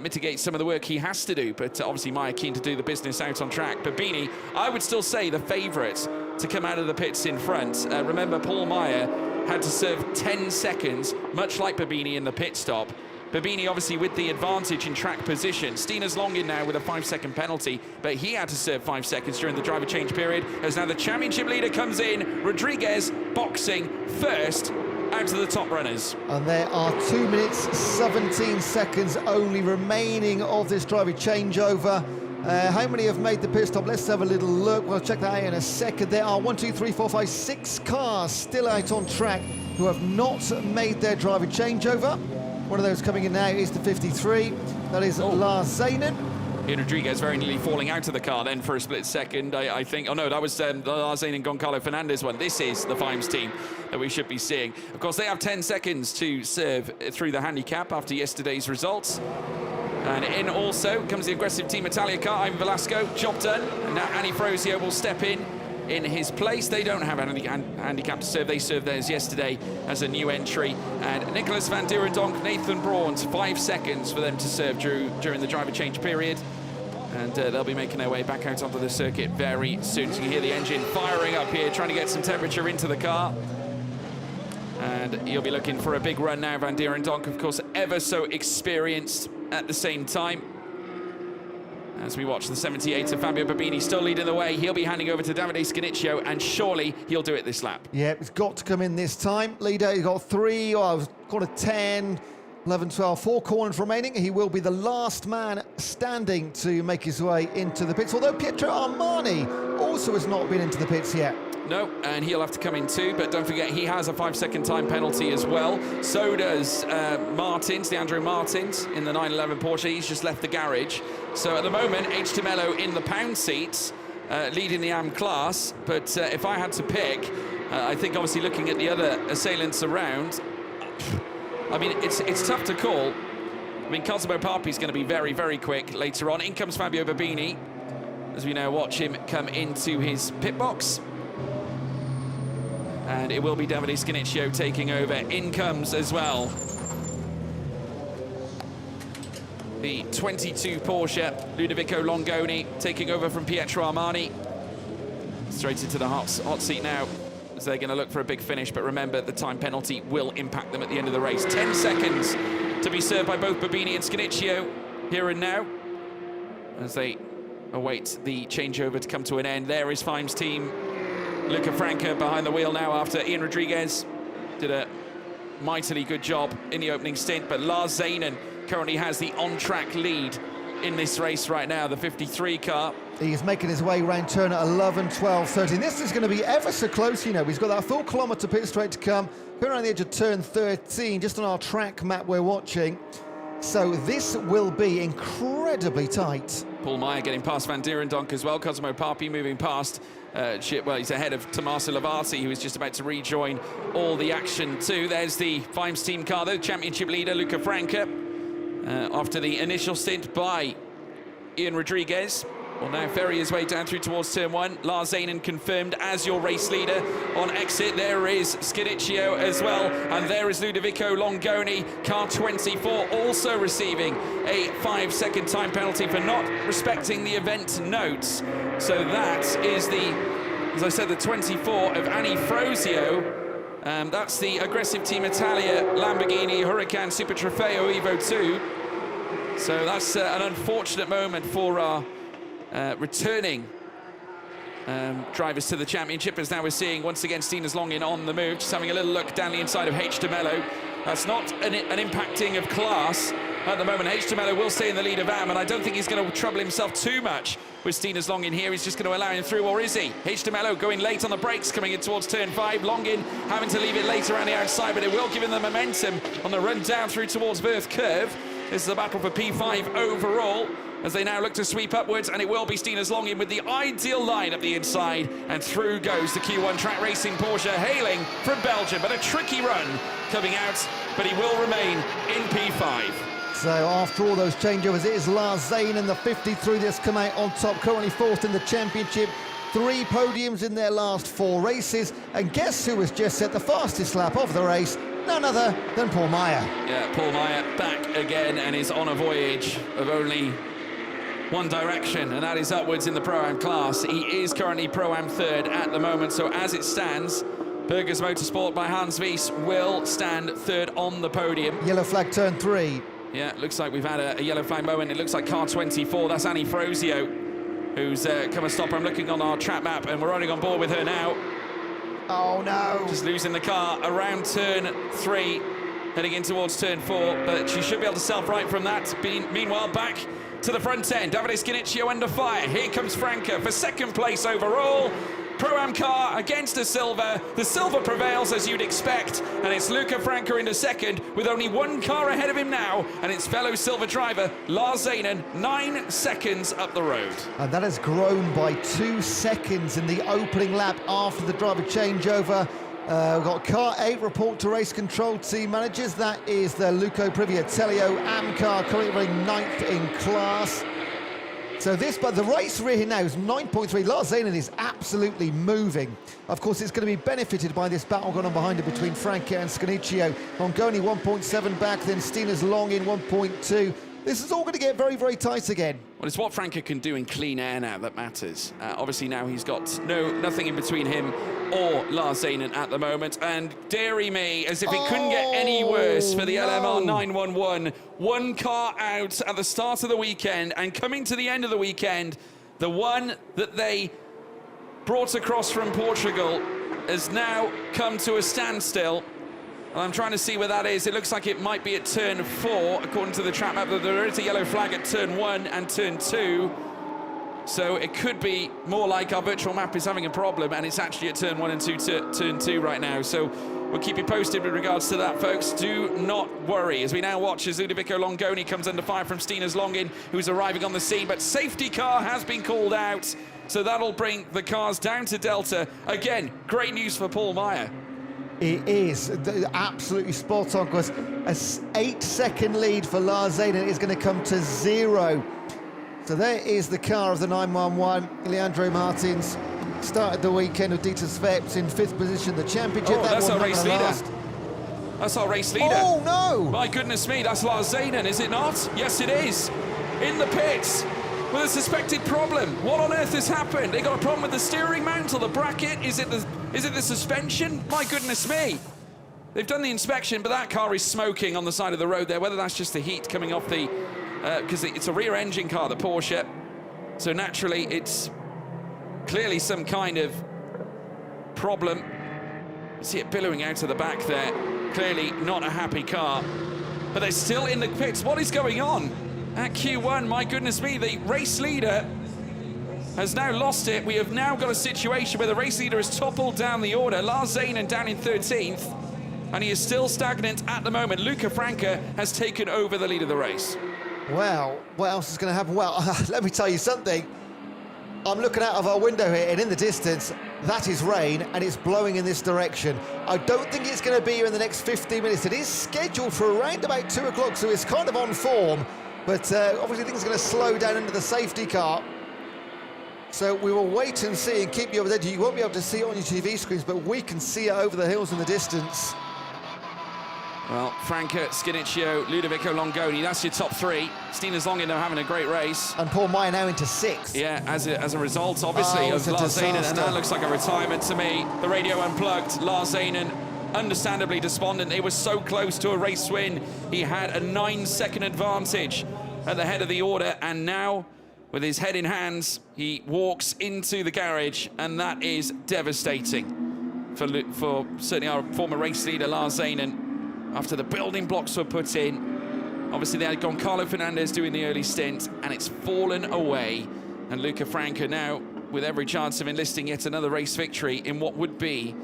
mitigate some of the work he has to do, but obviously Meyer keen to do the business out on track. Babini, I would still say the favourite to come out of the pits in front. Remember, Paul Meyer had to serve 10 seconds, much like Babini in the pit stop. Babini obviously with the advantage in track position. Stinas Longin now with a 5-second penalty, but he had to serve 5 seconds during the driver change period, as now the championship leader comes in. Rodriguez boxing first out to the top runners. And there are 2 minutes, 17 seconds only remaining of this driver changeover. How many have made the pit stop? Let's have a little look. We'll check that out in a second. There are 1, 2, 3, 4, 5, 6 cars still out on track who have not made their driver changeover. One of those coming in now is the 53. That is Lars Zanen. Ian Rodriguez very nearly falling out of the car then for a split second, I think. Oh no, that was the Lars Zanen and Goncalo Fernandez one. This is the Fimes team that we should be seeing. Of course, they have 10 seconds to serve through the handicap after yesterday's results. And in also comes the aggressive Team Italia car, Ivan Velasco, job done. And now Annie Frosio will step in his place. They don't have any handicap to serve. They served theirs yesterday as a new entry. And Nicholas van Dierendonck, Nathan Braun's 5 seconds for them to serve during the driver change period. And they'll be making their way back out onto the circuit very soon. So you hear the engine firing up here, trying to get some temperature into the car. And you'll be looking for a big run now. Van Dierendonck, of course, ever so experienced at the same time. As we watch the 78 of Fabio Babini still leading the way, he'll be handing over to Davide Scanicchio, and surely he'll do it this lap. Yeah, it's got to come in this time. Leader, he's got 3, quarter 10, 11, 12, 4 corners remaining. He will be the last man standing to make his way into the pits, although Pietro Armani also has not been into the pits yet. No, and he'll have to come in too, but don't forget he has a 5-second time penalty as well. So does Leandro Martins in the 911 Porsche. He's just left the garage. So at the moment, H. Mello in the pound seats, leading the AM class. But if I had to pick, I think obviously looking at the other assailants around, I mean, it's tough to call. I mean, Cosimo Papi's going to be very, very quick later on. In comes Fabio Babini, as we now watch him come into his pit box. And it will be Davide Scanicchio taking over. In comes as well the 22 Porsche, Ludovico Longoni, taking over from Pietro Armani. Straight into the hot seat now, as they're going to look for a big finish. But remember, the time penalty will impact them at the end of the race. 10 seconds to be served by both Babini and Scanicchio here and now, as they await the changeover to come to an end. There is Fimes team. Luca Franca behind the wheel now after Ian Rodriguez did a mightily good job in the opening stint, but Lars Zanen currently has the on-track lead in this race right now, the 53 car. He's making his way round turn at 11, 12, 13. This is going to be ever so close, you know. He's got that full kilometre pit straight to come. We're around the edge of turn 13, just on our track map we're watching. So this will be incredibly tight. Paul Meyer getting past Van Dierendonck as well. Cosimo Papi moving past. Well, he's ahead of Tommaso Lavati, who is just about to rejoin all the action too. There's the Fimes team car, the championship leader, Luca Franca. After the initial stint by Ian Rodriguez, will now ferry his way down through towards turn 1. Lars Zanen confirmed as your race leader on exit. There is Scanicchio as well, and there is Ludovico Longoni, car 24, also receiving a 5-second time penalty for not respecting the event notes. So that is as I said, the 24 of Annie Frosio. That's the aggressive Team Italia Lamborghini Huracan Super Trofeo Evo 2. So that's an unfortunate moment for our returning drivers to the championship, as now we're seeing once again Stinas Longin on the move, just having a little look down the inside of H. de Mello. That's not an impacting of class at the moment. H. de Mello will stay in the lead of AM, and I don't think he's going to trouble himself too much with Stinas Longin here. He's just going to allow him through, or is he? H. de Mello going late on the brakes, coming in towards turn 5. Longin having to leave it late around the outside, but it will give him the momentum on the run down through towards Verth Curve. This is a battle for P5 overall, as they now look to sweep upwards, and it will be Stinas Longin with the ideal line up the inside, and through goes the Q1 Track Racing Porsche, hailing from Belgium, but a tricky run coming out, but he will remain in P5. So after all those changeovers, it is Lars Zanen, the 53, that's come out on top, currently 4th in the championship. 3 podiums in their last 4 races, and guess who has just set the fastest lap of the race? None other than Paul Meyer. Yeah, Paul Meyer back again, and is on a voyage of only one direction, and that is upwards in the Pro-Am class. He is currently Pro-Am 3rd at the moment, so as it stands, Burgers Motorsport by Hans Wies will stand 3rd on the podium. Yellow flag turn 3. Yeah, looks like we've had a yellow flag moment. It looks like car 24, that's Annie Frosio, who's come a stop. I'm looking on our track map, and we're running on board with her now. Oh no. Just losing the car around turn 3, heading in towards turn 4, but she should be able to self-right from that. Meanwhile, back to the front end. Davide Scanicchio under fire. Here comes Franca for second place overall. Pro-Am car against the silver. The silver prevails, as you'd expect, and it's Luca Franca into second with only one car ahead of him now, and it's fellow silver driver Lars Zanen 9 seconds up the road. And that has grown by 2 seconds in the opening lap after the driver changeover. We've got car 8 report to race control team managers. That is the Luco Priviatelio AM car, currently running 9th in class. So but the race rear now is 9.3. Lars Zanen is absolutely moving. Of course, it's going to be benefited by this battle going on behind it between Franca and Scanicchio. Mongoni 1.7 back, then Steeners long in 1.2. This is all going to get very, very tight again. Well, it's what Franca can do in clean air now that matters. Obviously now he's got nothing in between him or Lars Zanen at the moment. And dairy me, as if it couldn't get any worse for the LMR 911. One car out at the start of the weekend, and coming to the end of the weekend, the one that they brought across from Portugal has now come to a standstill. And I'm trying to see where that is. It looks like it might be at turn 4, according to the track map. There is a yellow flag at turn 1 and turn 2. So it could be more like our virtual map is having a problem, and it's actually at turn 1 and turn 2 right now. So we'll keep you posted with regards to that, folks. Do not worry, as we now watch as Ludovico Longoni comes under fire from Steeners Longin, who's arriving on the scene. But safety car has been called out, so that'll bring the cars down to Delta. Again, great news for Paul Meyer. It is absolutely spot on, because an 8-second lead for Lars Zanen is going to come to 0. So there is the car of the 911. Leandro Martins started the weekend with Dieter Sveps in 5th position, the championship. Oh, that's our race leader. That's our race leader. Oh, no! My goodness me, that's Lars Zanen, is it not? Yes, it is. In the pits with a suspected problem. What on earth has happened? They got a problem with the steering mount or the bracket? Is it the suspension? My goodness me. They've done the inspection, but that car is smoking on the side of the road there, whether that's just the heat coming off the... because it's a rear engine car, the Porsche. So naturally, it's clearly some kind of problem. You see it billowing out of the back there. Clearly not a happy car. But they're still in the pits. What is going on? At Q1, my goodness me, the race leader has now lost it. We have now got a situation where the race leader has toppled down the order. Lars Zanen down in 13th, and he is still stagnant at the moment. Luca Franca has taken over the lead of the race. Well, what else is going to happen? Well, let me tell you something. I'm looking out of our window here, and in the distance, that is rain, and it's blowing in this direction. I don't think it's going to be here in the next 15 minutes. It is scheduled for around about 2 o'clock, so it's kind of on form. But obviously things are going to slow down into the safety car. So we will wait and see and keep you up to date. You won't be able to see it on your TV screens, but we can see it over the hills in the distance. Well, Franca, Scanicchio, Ludovico Longoni, that's your top 3. Steeners Longin are having a great race. And Paul Meyer now into 6th. Yeah, as a result, obviously, of Lars Zanen, and that looks like a retirement to me. The radio unplugged, Lars Zanen understandably despondent. They were so close to a race win. He had a 9-second advantage at the head of the order, and now, with his head in hands, he walks into the garage, and that is devastating for certainly our former race leader, Lars Zanen. After the building blocks were put in, obviously they had Goncalo Fernandez doing the early stint, and it's fallen away. And Luca Franca now with every chance of enlisting yet another race victory in what would be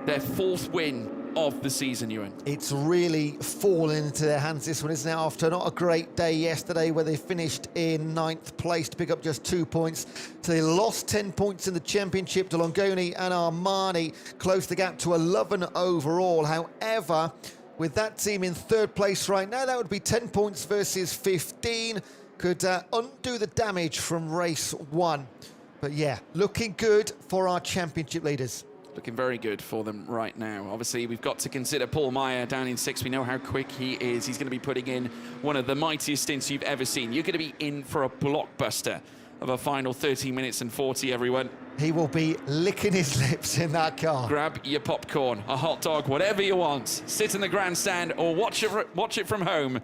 their 4th win of the season, Ewan. It's really fallen into their hands, this one, isn't it? After not a great day yesterday where they finished in 9th place to pick up just 2 points. So they lost 10 points in the championship to Longoni and Armani, closed the gap to 11 overall. However, with that team in 3rd place right now, that would be 10 points versus 15. Could undo the damage from race 1. But yeah, looking good for our championship leaders. Looking very good for them right now. Obviously, we've got to consider Paul Meyer down in 6th. We know how quick he is. He's going to be putting in one of the mightiest stints you've ever seen. You're going to be in for a blockbuster of a final 13 minutes and 40, everyone. He will be licking his lips in that car. Grab your popcorn, a hot dog, whatever you want. Sit in the grandstand or watch it from home. You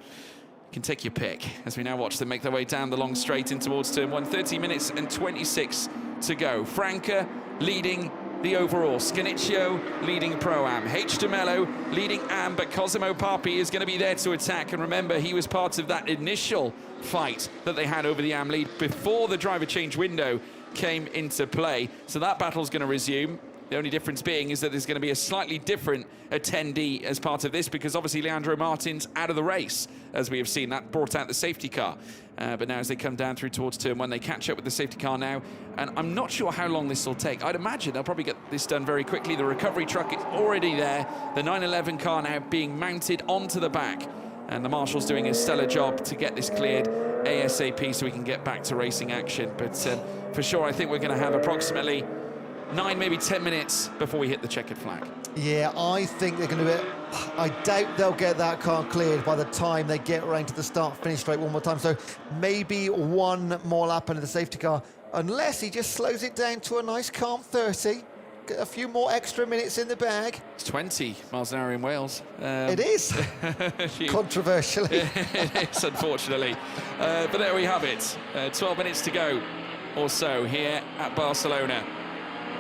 can take your pick as we now watch them make their way down the long straight in towards turn 1. 30 minutes and 26 to go. Franca leading the overall. Scanicchio leading Pro-Am. H. de Mello leading Am, but Cosimo Papi is going to be there to attack. And remember, he was part of that initial fight that they had over the Am lead before the driver change window came into play. So that battle's going to resume. The only difference being is that there's going to be a slightly different attendee as part of this, because obviously Leandro Martin's out of the race, as we have seen. That brought out the safety car. But now as they come down through towards turn one, they catch up with the safety car now. And I'm not sure how long this will take. I'd imagine they'll probably get this done very quickly. The recovery truck is already there. The 911 car now being mounted onto the back. And the marshal's doing a stellar job to get this cleared ASAP so we can get back to racing action. But for sure, I think we're going to have approximately 9, maybe 10 minutes before we hit the checkered flag. Yeah, I think they're going to be... I doubt they'll get that car cleared by the time they get around to the start-finish straight one more time. So maybe one more lap under the safety car, unless he just slows it down to a nice calm 30. Get a few more extra minutes in the bag. It's 20 miles an hour in Wales. It is. Controversially. It is, unfortunately. But there we have it. 12 minutes to go or so here at Barcelona.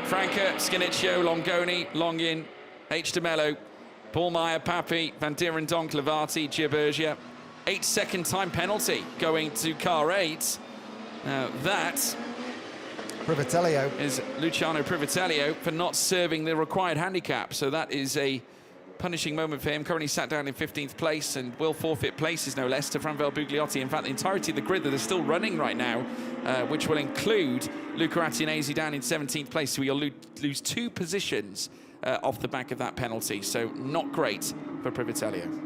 Franca, Scanicchio, Longoni, Longin, H. de Mello, Paul Meyer, Papi, Van Dieren Donk, Levati, Giobergia. 8-second time penalty going to car 8. Now that Privatelio is Luciano Privatelio for not serving the required handicap. So that is a punishing moment for him. Currently sat down in 15th place and will forfeit places, no less, to Franvel Bugliotti. In fact, the entirety of the grid that is still running right now, which will include Luca Attinesi down in 17th place. So he'll lose 2 positions off the back of that penalty. So not great for Privatelio.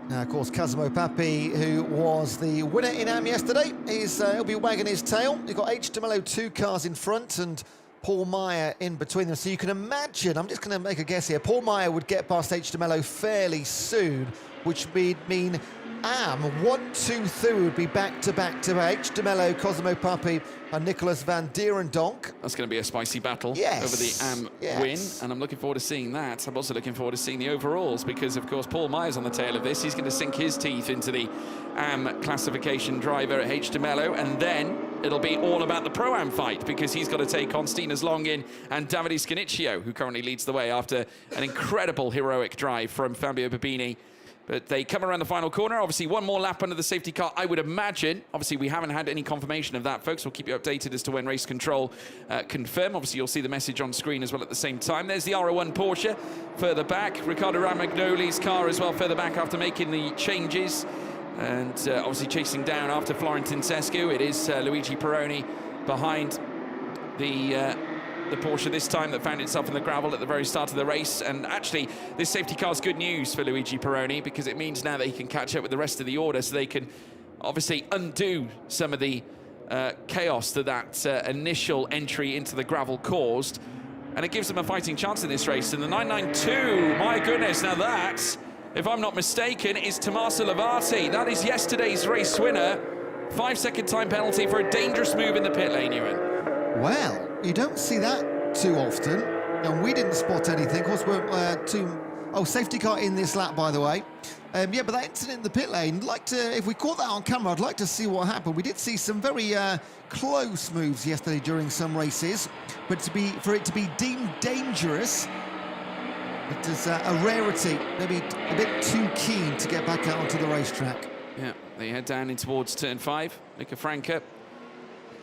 Now, of course, Cosimo Papi, who was the winner in Am yesterday, he'll be wagging his tail. You've got H. de Mello 2 cars in front and Paul Meyer in between them. So you can imagine, I'm just going to make a guess here, Paul Meyer would get past H. de Mello fairly soon, which would mean Am 1, 2, 3 would be back to back to H. de Mello, Cosimo Papi and Nicolas Van Dieren Donk. That's going to be a spicy battle over the Am win, and I'm looking forward to seeing that. I'm also looking forward to seeing the overalls, because of course Paul Meyer's on the tail of this. He's going to sink his teeth into the Am classification driver at H. de Mello, and then it'll be all about the Pro-Am fight, because he's got to take on Stinas Longin and Davide Scanicchio, who currently leads the way after an incredible heroic drive from Fabio Babini. But they come around the final corner. Obviously, one more lap under the safety car, I would imagine. Obviously, we haven't had any confirmation of that, folks. We'll keep you updated as to when race control confirm. Obviously, you'll see the message on screen as well at the same time. There's the R01 Porsche further back. Riccardo Ramagnoli's car as well further back after making the changes. And obviously chasing down after Florentin Sescu. It is Luigi Peroni behind the Porsche this time that found itself in the gravel at the very start of the race. And actually, this safety car is good news for Luigi Peroni, because it means now that he can catch up with the rest of the order, so they can obviously undo some of the chaos that initial entry into the gravel caused. And it gives them a fighting chance in this race. And the 992, my goodness, now that, if I'm not mistaken, is Tommaso Levati. That is yesterday's race winner. 5-second time penalty for a dangerous move in the pit lane, Ewan. Well, you don't see that too often, and we didn't spot anything. Of course, we're safety car in this lap, by the way. Yeah, but that incident in the pit lane, if we caught that on camera, I'd like to see what happened. We did see some very close moves yesterday during some races, but for it to be deemed dangerous, it is a rarity. Maybe a bit too keen to get back out onto the racetrack. Yeah, they head down in towards turn 5. Luca Franca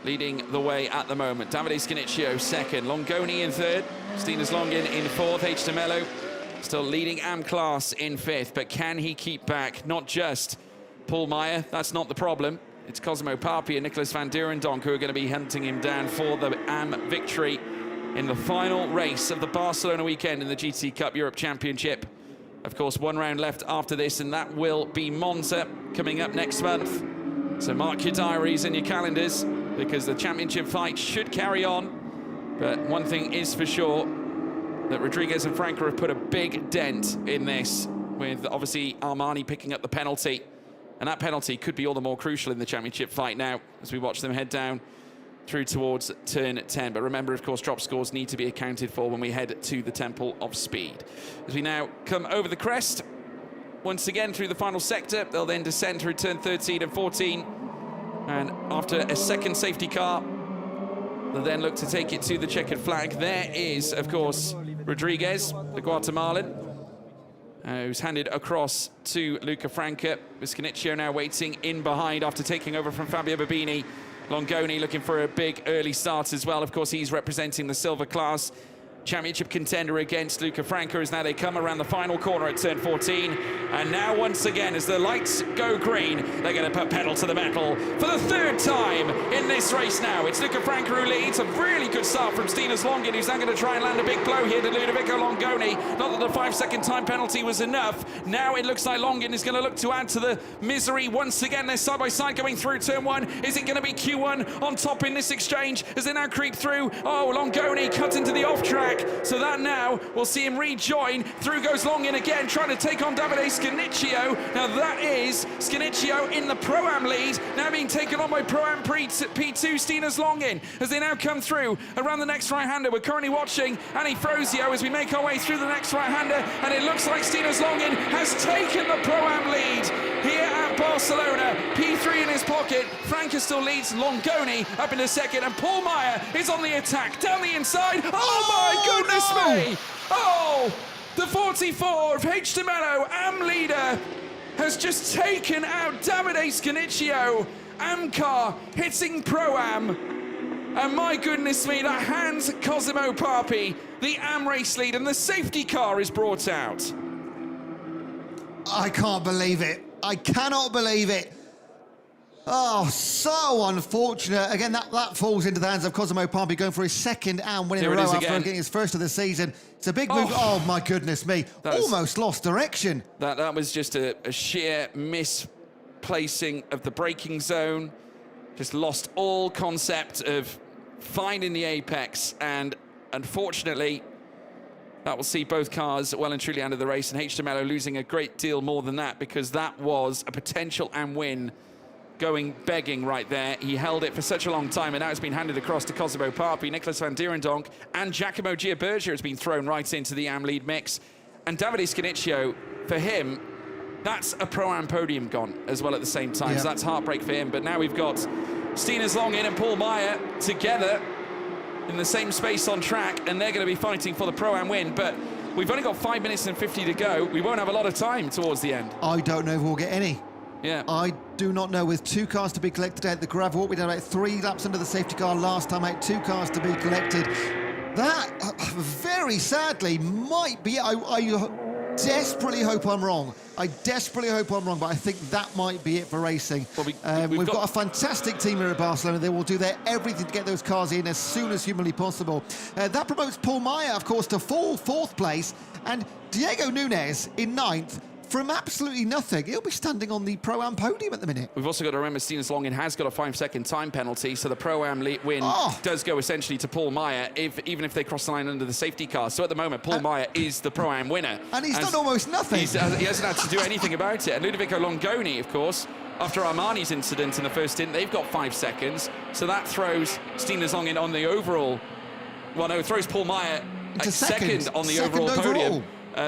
leading the way at the moment. Davide Scanicchio second, Longoni in third, Stinas Longin in fourth, H. de Mello still leading Am class in fifth, but can he keep back not just Paul Meyer? That's not the problem. It's Cosimo Papi and Nicolas Van Dieren Donk who are going to be hunting him down for the Am victory in the final race of the Barcelona weekend in the GT Cup Europe Championship. Of course, one round left after this, and that will be Monza coming up next month. So mark your diaries and your calendars, because the championship fight should carry on. But one thing is for sure, that Rodriguez and Franca have put a big dent in this, with obviously Armani picking up the penalty. And that penalty could be all the more crucial in the championship fight now, as we watch them head down through towards turn 10. But remember, of course, drop scores need to be accounted for when we head to the Temple of Speed. As we now come over the crest, once again through the final sector, they'll then descend through turn 13 and 14. And after a second safety car, They'll then look to take it to the checkered flag. There is, of course, Rodriguez, the Guatemalan, who's handed across to Luca Franca. Viscaniccio now waiting in behind after taking over from Fabio Babini. Longoni looking for a big early start as well. Of course, he's representing the silver class. Championship contender against Luca Franca as now they come around the final corner at turn 14. And now once again, as the lights go green, they're going to put pedal to the metal for the third time in this race now. It's Luca Franca who leads. A really good start from Stinas Longin, who's now going to try and land a big blow here to Ludovico Longoni. Not that the 5-second time penalty was enough. Now it looks like Longin is going to look to add to the misery. Once again, they're side by side going through turn 1. Is it going to be Q1 on top in this exchange as they now creep through? Oh, Longoni cut into the off track. So that now we'll see him rejoin. Through goes Longin again, trying to take on Davide Scaniccio. Now that is Scaniccio in the Pro-Am lead, now being taken on by Pro-Am P2 Stinas Longin as they now come through around the next right-hander. We're currently watching Annie Frozio as we make our way through the next right-hander, and it looks like Stinas Longin has taken the Pro-Am lead here at Barcelona. P3 in his pocket. Franca still leads. Longoni up in a second, and Paul Meyer is on the attack down the inside. Oh my goodness me! Oh, the 44 of H. de Mello, Am leader, has just taken out Davide Scaniccio. Am car hitting Pro-Am. And my goodness me, that hands Cosimo Papi the Am race lead, and the safety car is brought out. I can't believe it. I cannot believe it. Oh, so unfortunate. Again, that falls into the hands of Cosimo Papi, going for his second Am win in a row after getting his first of the season. It's a big move. Oh my goodness me. Almost lost direction. That was just a sheer misplacing of the braking zone. Just lost all concept of finding the apex, and unfortunately, that will see both cars well and truly out of the race, and H. de Mello losing a great deal more than that, because that was a potential Am win going begging right there. He held it for such a long time, and now it's been handed across to Cosimo Papi. Nicolas van Dierendonk and Giacomo Giabergia has been thrown right into the Am lead mix. And Davide Scaniccio, for him, that's a Pro-Am podium gone as well at the same time. Yep. So that's heartbreak for him. But now we've got Stinas Longin and Paul Meyer together in the same space on track, and they're going to be fighting for the Pro-Am win. But we've only got 5 minutes and 50 to go. We won't have a lot of time towards the end. I don't know if we'll get any. Yeah. I do not know. With 2 cars to be collected out the gravel walk, we did about 3 laps under the safety car last time out, 2 cars to be collected. That, very sadly, might be... I desperately hope I'm wrong. I desperately hope I'm wrong, but I think that might be it for racing. Well, we've got a fantastic team here at Barcelona. They will do their everything to get those cars in as soon as humanly possible. That promotes Paul Meyer, of course, to full 4th place, and Diego Nunes in 9th. From absolutely nothing, he'll be standing on the Pro-Am podium at the minute. We've also got to remember Stinas Longin has got a 5-second time penalty, so the Pro-Am win does go essentially to Paul Meyer, even if they cross the line under the safety car. So at the moment, Paul Meyer is the Pro-Am winner. And he's done almost nothing. He hasn't had to do anything about it. And Ludovico Longoni, of course, after Armani's incident in the first stint, they've got 5 seconds. So that throws Stinas Longin on the overall... Well, no, it throws Paul Meyer at second on the overall podium.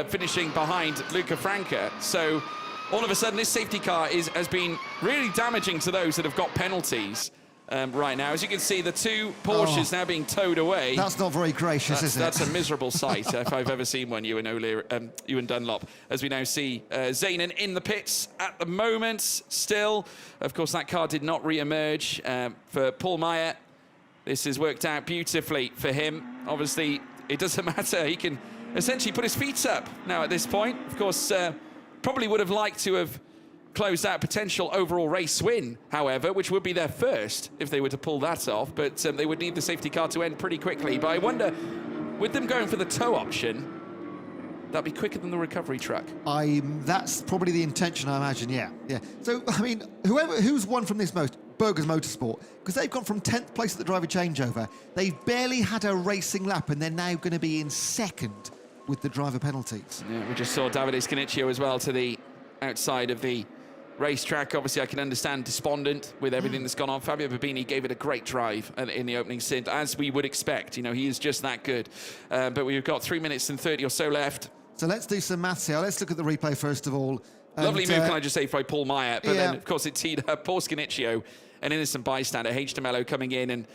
Finishing behind Luca Franca. So all of a sudden this safety car has been really damaging to those that have got penalties right now. As you can see, the 2 Porsches now being towed away. That's not very gracious, is it? That's a miserable sight if I've ever seen one, Ewan Dunlop. As we now see Zaynen in the pits at the moment still. Of course, that car did not re-emerge for Paul Meyer. This has worked out beautifully for him. Obviously, it doesn't matter. He can essentially put his feet up now at this point. Of course, probably would have liked to have closed out potential overall race win, however, which would be their first if they were to pull that off, but they would need the safety car to end pretty quickly. But I wonder, with them going for the tow option, that'd be quicker than the recovery truck. That's probably the intention, I imagine, yeah. So, I mean, who's won from this most? Burgers Motorsport, because they've gone from 10th place at the driver changeover. They've barely had a racing lap, and they're now going to be in 2nd with the driver penalties. Yeah, we just saw Davide Scaniccio as well to the outside of the racetrack. Obviously, I can understand despondent with everything that's gone on. Fabio Babini gave it a great drive in the opening stint, as we would expect. You know, he is just that good. But we've got 3 minutes and 30 or so left. So let's do some maths here. Let's look at the replay first of all. Lovely move, can I just say, by Paul Meyer. But then, of course, it teed up Paul Scaniccio, an innocent bystander. H. de Mello coming in and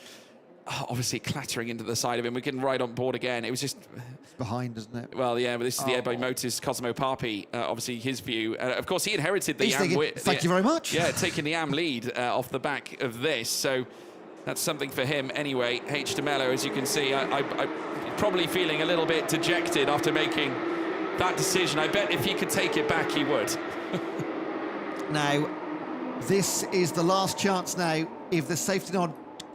obviously clattering into the side of him. We can ride on board again. It was just... Behind, isn't it? Well, yeah, but this is the Airboy Motors Cosmo Papi, obviously his view. Of course, he inherited the AM... Thank you very much. Yeah, taking the AM lead off the back of this, so that's something for him anyway. H. de Mello, as you can see, I'm probably feeling a little bit dejected after making that decision. I bet if he could take it back, he would. Now, this is the last chance now. If the safety nod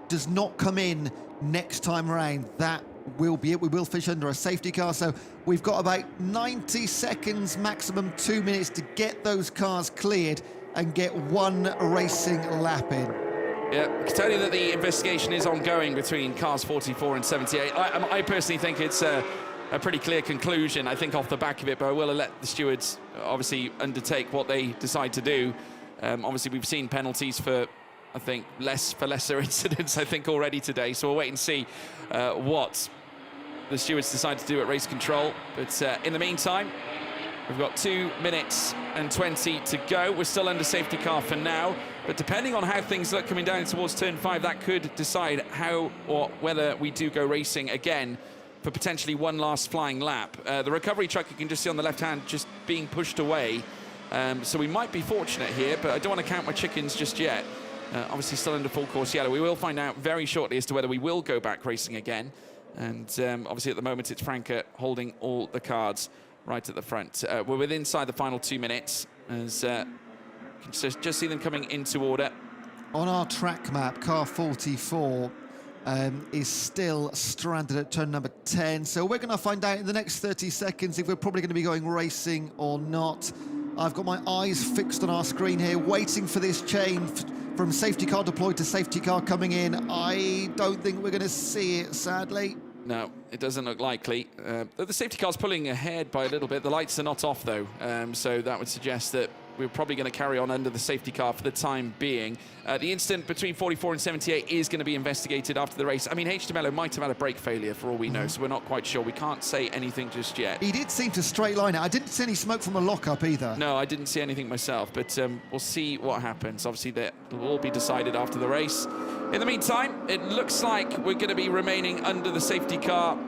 does not come in next time around, that will be it. We will finish under a safety car, so we've got about 90 seconds, maximum 2 minutes to get those cars cleared and get one racing lap in. Yeah, I can tell you that the investigation is ongoing between cars 44 and 78. I personally think it's a pretty clear conclusion, I think, off the back of it, but I will let the stewards obviously undertake what they decide to do. Obviously, we've seen penalties for, I think, lesser incidents, I think, already today, so we'll wait and see what the stewards decide to do at race control. But in the meantime, we've got 2 minutes and 20 to go. We're still under safety car for now, but depending on how things look coming down towards turn 5, that could decide how or whether we do go racing again for potentially one last flying lap. The recovery truck, you can just see on the left hand, just being pushed away. So we might be fortunate here, but I don't want to count my chickens just yet. Obviously still under full course yellow. We will find out very shortly as to whether we will go back racing again. And obviously at the moment it's Franke holding all the cards right at the front. We're within inside the final 2 minutes, as you can just see them coming into order. On our track map, car 44 is still stranded at turn number 10. So we're going to find out in the next 30 seconds if we're probably going to be going racing or not. I've got my eyes fixed on our screen here, waiting for this chain from safety car deployed to safety car coming in. I don't think we're going to see it, sadly. No, it doesn't look likely. The safety car's pulling ahead by a little bit. The lights are not off, though, so that would suggest that we're probably going to carry on under the safety car for the time being. The incident between 44 and 78 is going to be investigated after the race. I mean, H. de Mello might have had a brake failure for all we know, so we're not quite sure. We can't say anything just yet. He did seem to straight line it. I didn't see any smoke from a lockup either. No, I didn't see anything myself, but we'll see what happens. Obviously, that will all be decided after the race. In the meantime, it looks like we're going to be remaining under the safety car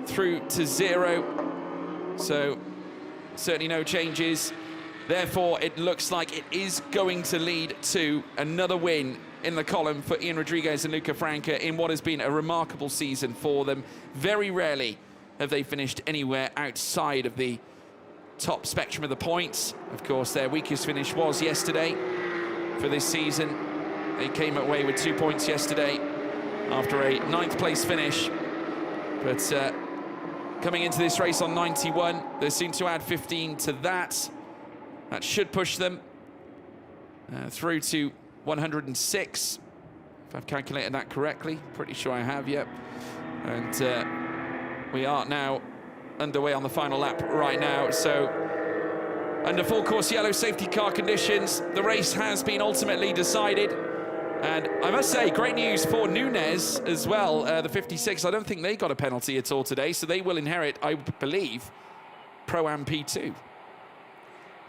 through to 0. So certainly no changes. Therefore, it looks like it is going to lead to another win in the column for Ian Rodriguez and Luca Franke in what has been a remarkable season for them. Very rarely have they finished anywhere outside of the top spectrum of the points. Of course, their weakest finish was yesterday for this season. They came away with 2 points yesterday after a 9th place finish. But coming into this race on 91, they seem to add 15 to that. That should push them through to 106, if I've calculated that correctly. Pretty sure I have, yep. And we are now underway on the final lap right now. So under full course yellow safety car conditions, the race has been ultimately decided. And I must say, great news for Nunez as well, the 56. I don't think they got a penalty at all today, so they will inherit, I believe, Pro-Am P2.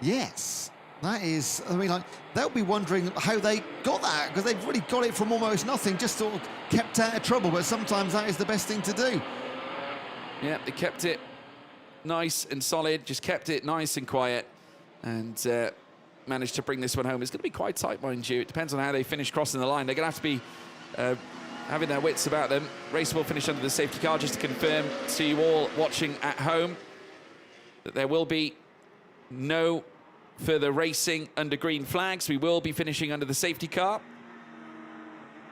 Yes, that is, I mean, like, they'll be wondering how they got that, because they've really got it from almost nothing, just sort of kept out of trouble, but sometimes that is the best thing to do. Yeah, they kept it nice and solid, just kept it nice and quiet, and managed to bring this one home. It's going to be quite tight, mind you. It depends on how they finish crossing the line. They're going to have to be having their wits about them. Race will finish under the safety car, just to confirm to you all watching at home that there will be no further racing under green flags. We will be finishing under the safety car.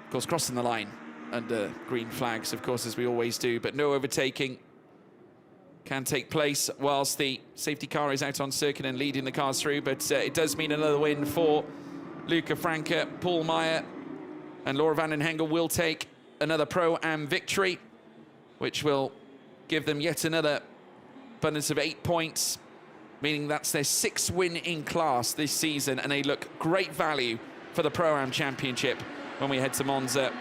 Of course, crossing the line under green flags, of course, as we always do, but no overtaking can take place whilst the safety car is out on circuit and leading the cars through. But it does mean another win for Luca Franke. Paul Meyer and Laura van den Hengel will take another Pro-Am victory, which will give them yet another abundance of 8 points, meaning that's their 6th win in class this season, and they look great value for the Pro-Am Championship when we head to Monza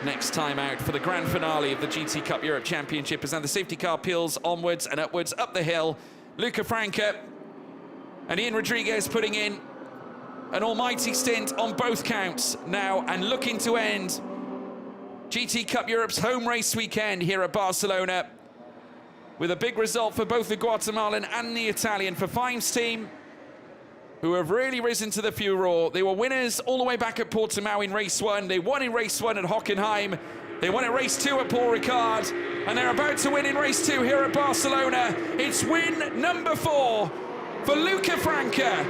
next time out for the grand finale of the GT Cup Europe Championship. As now the safety car peels onwards and upwards up the hill. Luca Franke and Ian Rodriguez putting in an almighty stint on both counts now and looking to end GT Cup Europe's home race weekend here at Barcelona, with a big result for both the Guatemalan and the Italian. For Fimes team, who have really risen to the furore. They were winners all the way back at Portimao in race 1. They won in race 1 at Hockenheim. They won at race 2 at Paul Ricard. And they're about to win in race 2 here at Barcelona. It's win number 4 for Luca Franca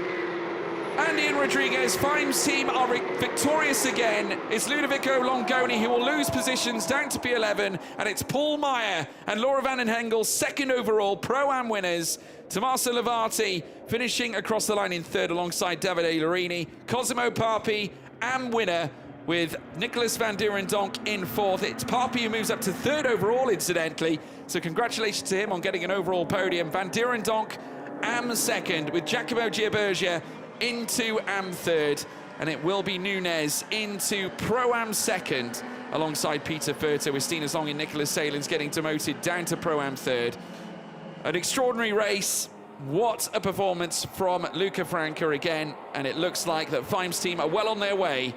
and Ian Rodriguez. Fimes team are victorious again. It's Ludovico Longoni who will lose positions down to P11, and it's Paul Meyer and Laura van den Hengel, second overall Pro-Am winners. Tommaso Lavati finishing across the line in third alongside Davide Lorini. Cosimo Papi, Am winner, with Nicolas van Durendonk in fourth. It's Papi who moves up to third overall, incidentally. So congratulations to him on getting an overall podium. Van Durendonk, Am second, with Giacomo Gierbergia into Am third, and it will be Nunez into Pro-Am second alongside Peter Furter, with Stina Zong and Nicholas Salins getting demoted down to Pro-Am third. An extraordinary race. What a performance from Luca Franca again, and it looks like that Fimes team are well on their way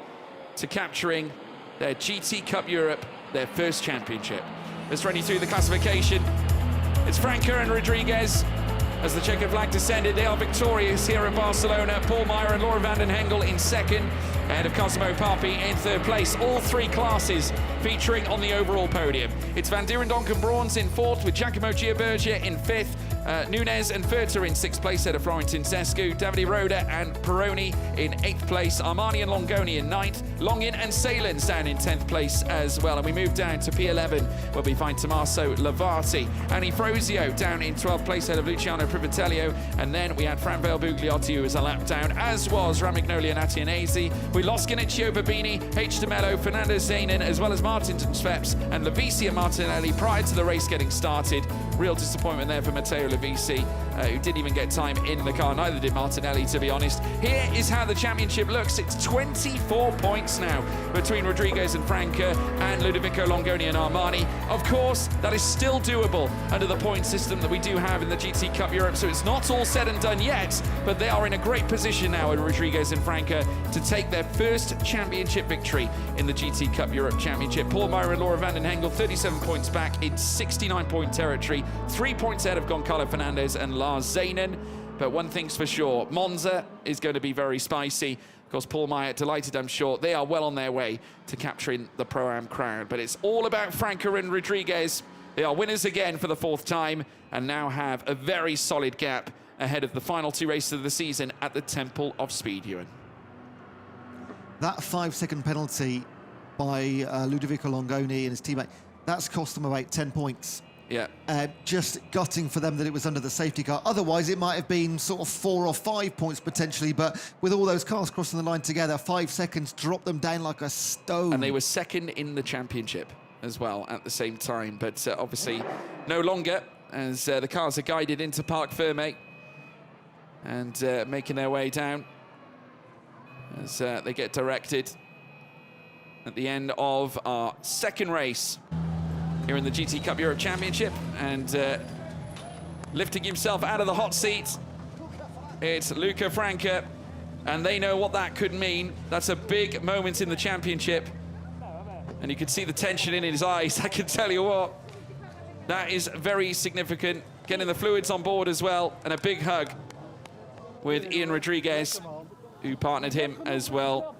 to capturing their GT Cup Europe, their first championship. Let's run you through the classification. It's Franca and Rodriguez. As the checkered flag descended, they are victorious here in Barcelona. Paul Meyer and Laura van den Hengel in second, ahead of Cosimo Papi in third place. All three classes featuring on the overall podium. It's Van Durendonk and Bronze in fourth, with Giacomo Gierbergia in fifth. Nunez and Furter in sixth place, ahead of Florentin Zescu. Davide Roda and Peroni in eighth place. Armani and Longoni in ninth. Longin and Salins down in 10th place as well. And we move down to P11, where we find Tommaso Lavati. Annie Frozio down in 12th place, ahead of Luciano Privatello. And then we had Franvale Bugliotti, who was a lap down, as was Ramignoli and Atianesi. We lost Genicio Babini, H. De Mello, Fernando Zainin, as well as Martin Speps and Lavisi and Martinelli prior to the race getting started. Real disappointment there for Matteo Lavisi, who didn't even get time in the car. Neither did Martinelli, to be honest. Here is how the championship looks. It's 24 points now between Rodriguez and Franca and Ludovico Longoni and Armani. Of course, that is still doable under the point system that we do have in the GT Cup Europe, so it's not all said and done yet, but they are in a great position now in Rodriguez and Franca to take their first championship victory in the GT Cup Europe Championship. Paul Meyer and Laura van den Hengel 37 points back in 69-point territory, 3 points ahead of Goncalo Fernandez and Lars Zainen. But one thing's for sure, Monza is going to be very spicy. Of course, Paul Meyer, delighted I'm sure. They are well on their way to capturing the Pro-Am crown. But it's all about Franca and Rodriguez. They are winners again for the fourth time and now have a very solid gap ahead of the final two races of the season at the Temple of Speed, Ewan. That 5-second penalty by Ludovico Longoni and his teammate, that's cost them about 10 points. Yeah. Just gutting for them that it was under the safety car. Otherwise, it might have been sort of 4 or 5 points potentially, but with all those cars crossing the line together, 5 seconds dropped them down like a stone. And they were second in the championship as well at the same time, but obviously no longer, as the cars are guided into Parc Fermé and making their way down as they get directed at the end of our second race here in the GT Cup Europe Championship, and lifting himself out of the hot seat, it's Luca Franca, and they know what that could mean. That's a big moment in the championship, and you can see the tension in his eyes. I can tell you what, that is very significant. Getting the fluids on board as well, and a big hug with Ian Rodriguez, who partnered him as well,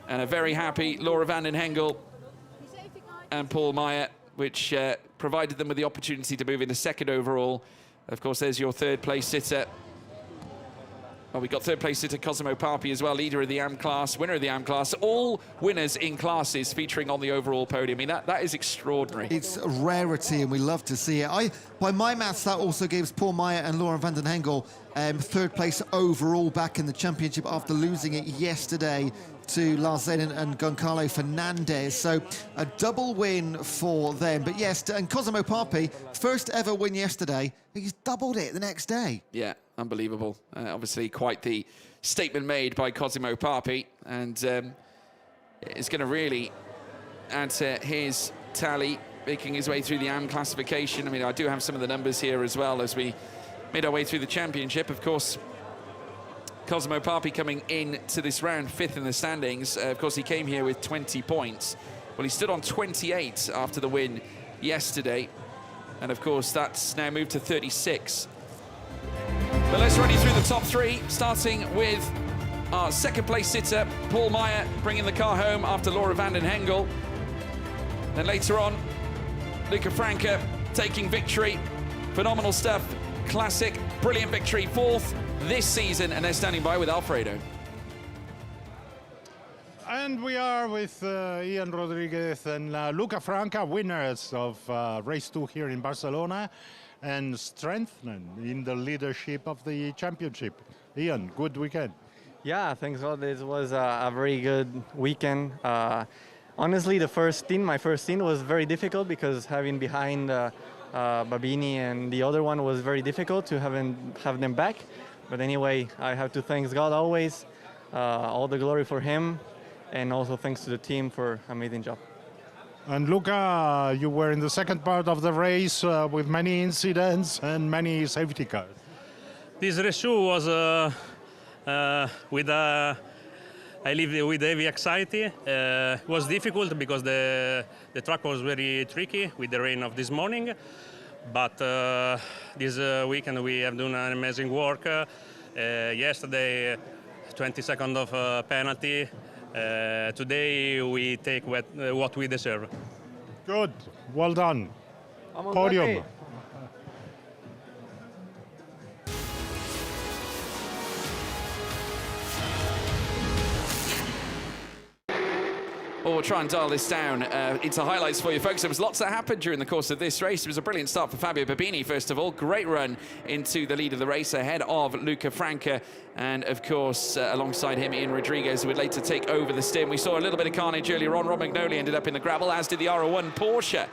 and a very happy Laura van den Hengel and Paul Meyer, which provided them with the opportunity to move into second overall. Of course, there's your third place sitter. Well, we got third place sitter Cosimo Papi as well, leader of the AM class, winner of the AM class, all winners in classes featuring on the overall podium. I mean, that is extraordinary. It's a rarity, and we love to see it. By my maths, that also gives Paul Meyer and Laura van den Hengel third place overall back in the championship after losing it yesterday to Lars Zainen and Goncalo Fernandez. So a double win for them. But yes, and Cosimo Papi, first ever win yesterday. He's doubled it the next day. Yeah, unbelievable. Obviously quite the statement made by Cosimo Papi, and it's going to really add to his tally, making his way through the AM classification. I mean, I do have some of the numbers here as well as we made our way through the championship. Of course, Cosimo Papi coming into this round fifth in the standings. Of course, he came here with 20 points. Well, he stood on 28 after the win yesterday. And of course, that's now moved to 36. But let's run you through the top three, starting with our second place sitter, Paul Meyer, bringing the car home after Laura van den Hengel. Then later on, Luca Franca taking victory. Phenomenal stuff, classic, brilliant victory, fourth this season, and they're standing by with Alfredo. And we are with Ian Rodriguez and Luca Franca, winners of race 2 here in Barcelona, and strengthened in the leadership of the championship. Ian, good weekend. Yeah, thanks God. This was a very good weekend. Honestly, my first stint was very difficult because having behind Babini and the other one was very difficult to have them back. But anyway, I have to thank God always. All the glory for him, and also thanks to the team for an amazing job. And Luca, you were in the second part of the race with many incidents and many safety cars. This race was I lived with heavy anxiety. It was difficult because the track was very tricky with the rain of this morning. But this weekend we have done an amazing work. Yesterday, 20 seconds of penalty. Today we take what we deserve. Good, well done. Podium. Well, we'll try and dial this down into highlights for you folks. There was lots that happened during the course of this race. It was a brilliant start for Fabio Babini, first of all. Great run into the lead of the race ahead of Luca Franca. And, of course, alongside him, Ian Rodriguez, who would later take over the stint. We saw a little bit of carnage earlier on. Rob McNally ended up in the gravel, as did the R01 Porsche,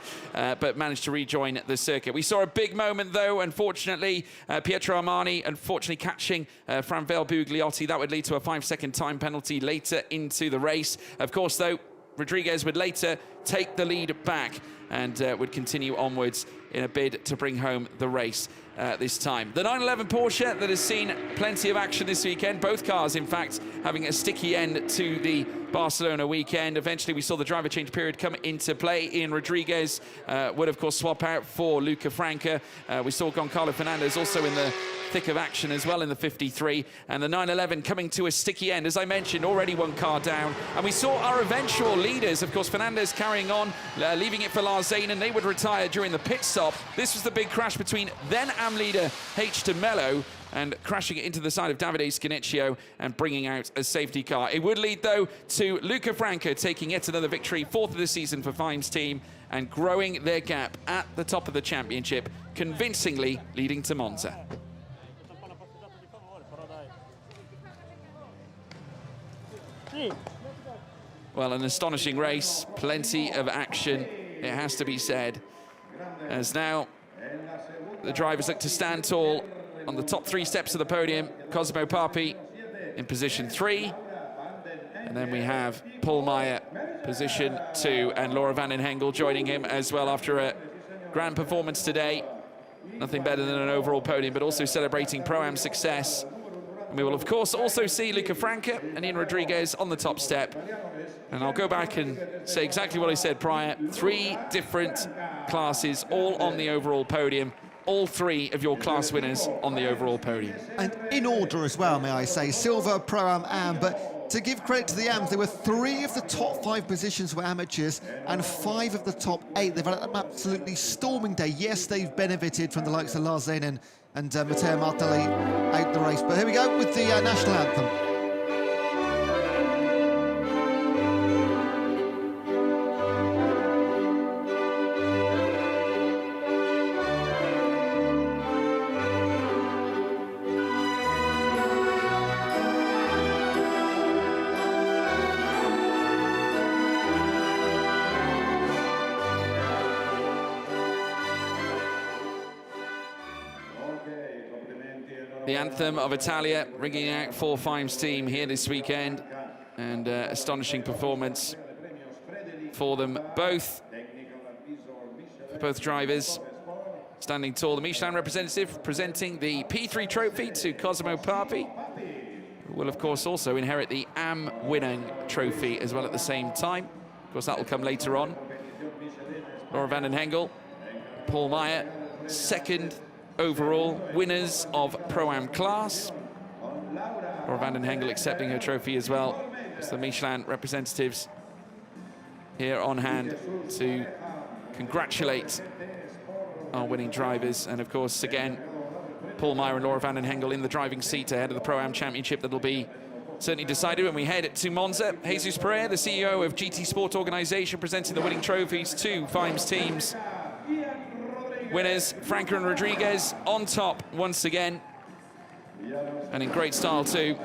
but managed to rejoin the circuit. We saw a big moment, though, unfortunately. Pietro Armani, unfortunately, catching Franvel Bugliotti. That would lead to a 5-second time penalty later into the race. Of course, though, Rodriguez would later take the lead back and would continue onwards in a bid to bring home the race this time. The 911 Porsche that has seen plenty of action this weekend, both cars, in fact, having a sticky end to the Barcelona weekend. Eventually, we saw the driver change period come into play. Ian Rodriguez would, of course, swap out for Luca Franca. We saw Goncalo Fernandez also in the thick of action as well in the 53, and the 911 coming to a sticky end. As I mentioned, already one car down, and we saw our eventual leaders, of course, Fernandez carrying on, leaving it for Lars Zane, and they would retire during the pit stop. This was the big crash between then AM leader H. de Mello and crashing it into the side of Davide Scanicchio and bringing out a safety car. It would lead, though, to Luca Franca taking yet another victory, fourth of the season for Fime's team, and growing their gap at the top of the championship, convincingly leading to Monza. Well, an astonishing race, plenty of action, it has to be said. As now the drivers look to stand tall on the top three steps of the podium. Cosimo Papi in position 3. And then we have Paul Meyer, position 2, and Laura van den Hengel joining him as well after a grand performance today. Nothing better than an overall podium, but also celebrating Pro-Am success. And we will, of course, also see Luca Franca and Ian Rodriguez on the top step. And I'll go back and say exactly what I said prior. 3 different classes, all on the overall podium. All 3 of your class winners on the overall podium. And in order as well, may I say. Silver, Pro-Am, Am. But to give credit to the Ams, there were 3 of the top 5 positions were amateurs and 5 of the top 8. They've had an absolutely storming day. Yes, they've benefited from the likes of Lars Zane and Matteo Martelli out the race. But here we go with the national anthem. The anthem of Italia ringing out for Fime's team here this weekend, and astonishing performance for them both. For both drivers, standing tall. The Michelin representative presenting the P3 trophy to Cosimo Papi, who will of course also inherit the AM winning trophy as well at the same time. course, that will come later on. Laura van den Hengel, Paul Meyer, second overall, winners of Pro-Am class. Laura van den Hengel accepting her trophy as well. It's the Michelin representatives here on hand to congratulate our winning drivers. And of course, again, Paul Meyer and Laura van den Hengel in the driving seat ahead of the Pro-Am Championship that'll be certainly decided when we head to Monza. Jesus Pereira, the CEO of GT Sport Organization, presenting the winning trophies to FIME's teams. Winners, Franca and Rodriguez on top once again. And in great style too.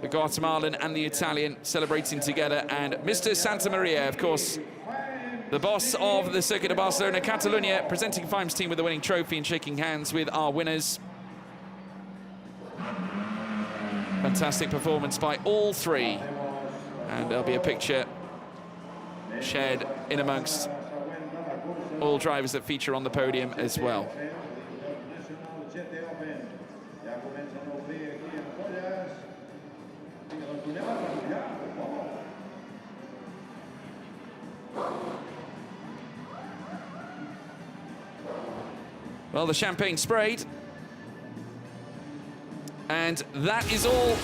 The Guatemalan and the Italian celebrating together. And Mr. Santa Maria, of course, the boss of the Circuit of Barcelona, Catalunya, presenting FIME's team with the winning trophy and shaking hands with our winners. Fantastic performance by all three. And there'll be a picture shared in amongst all drivers that feature on the podium as well. Well, the champagne sprayed. And that is all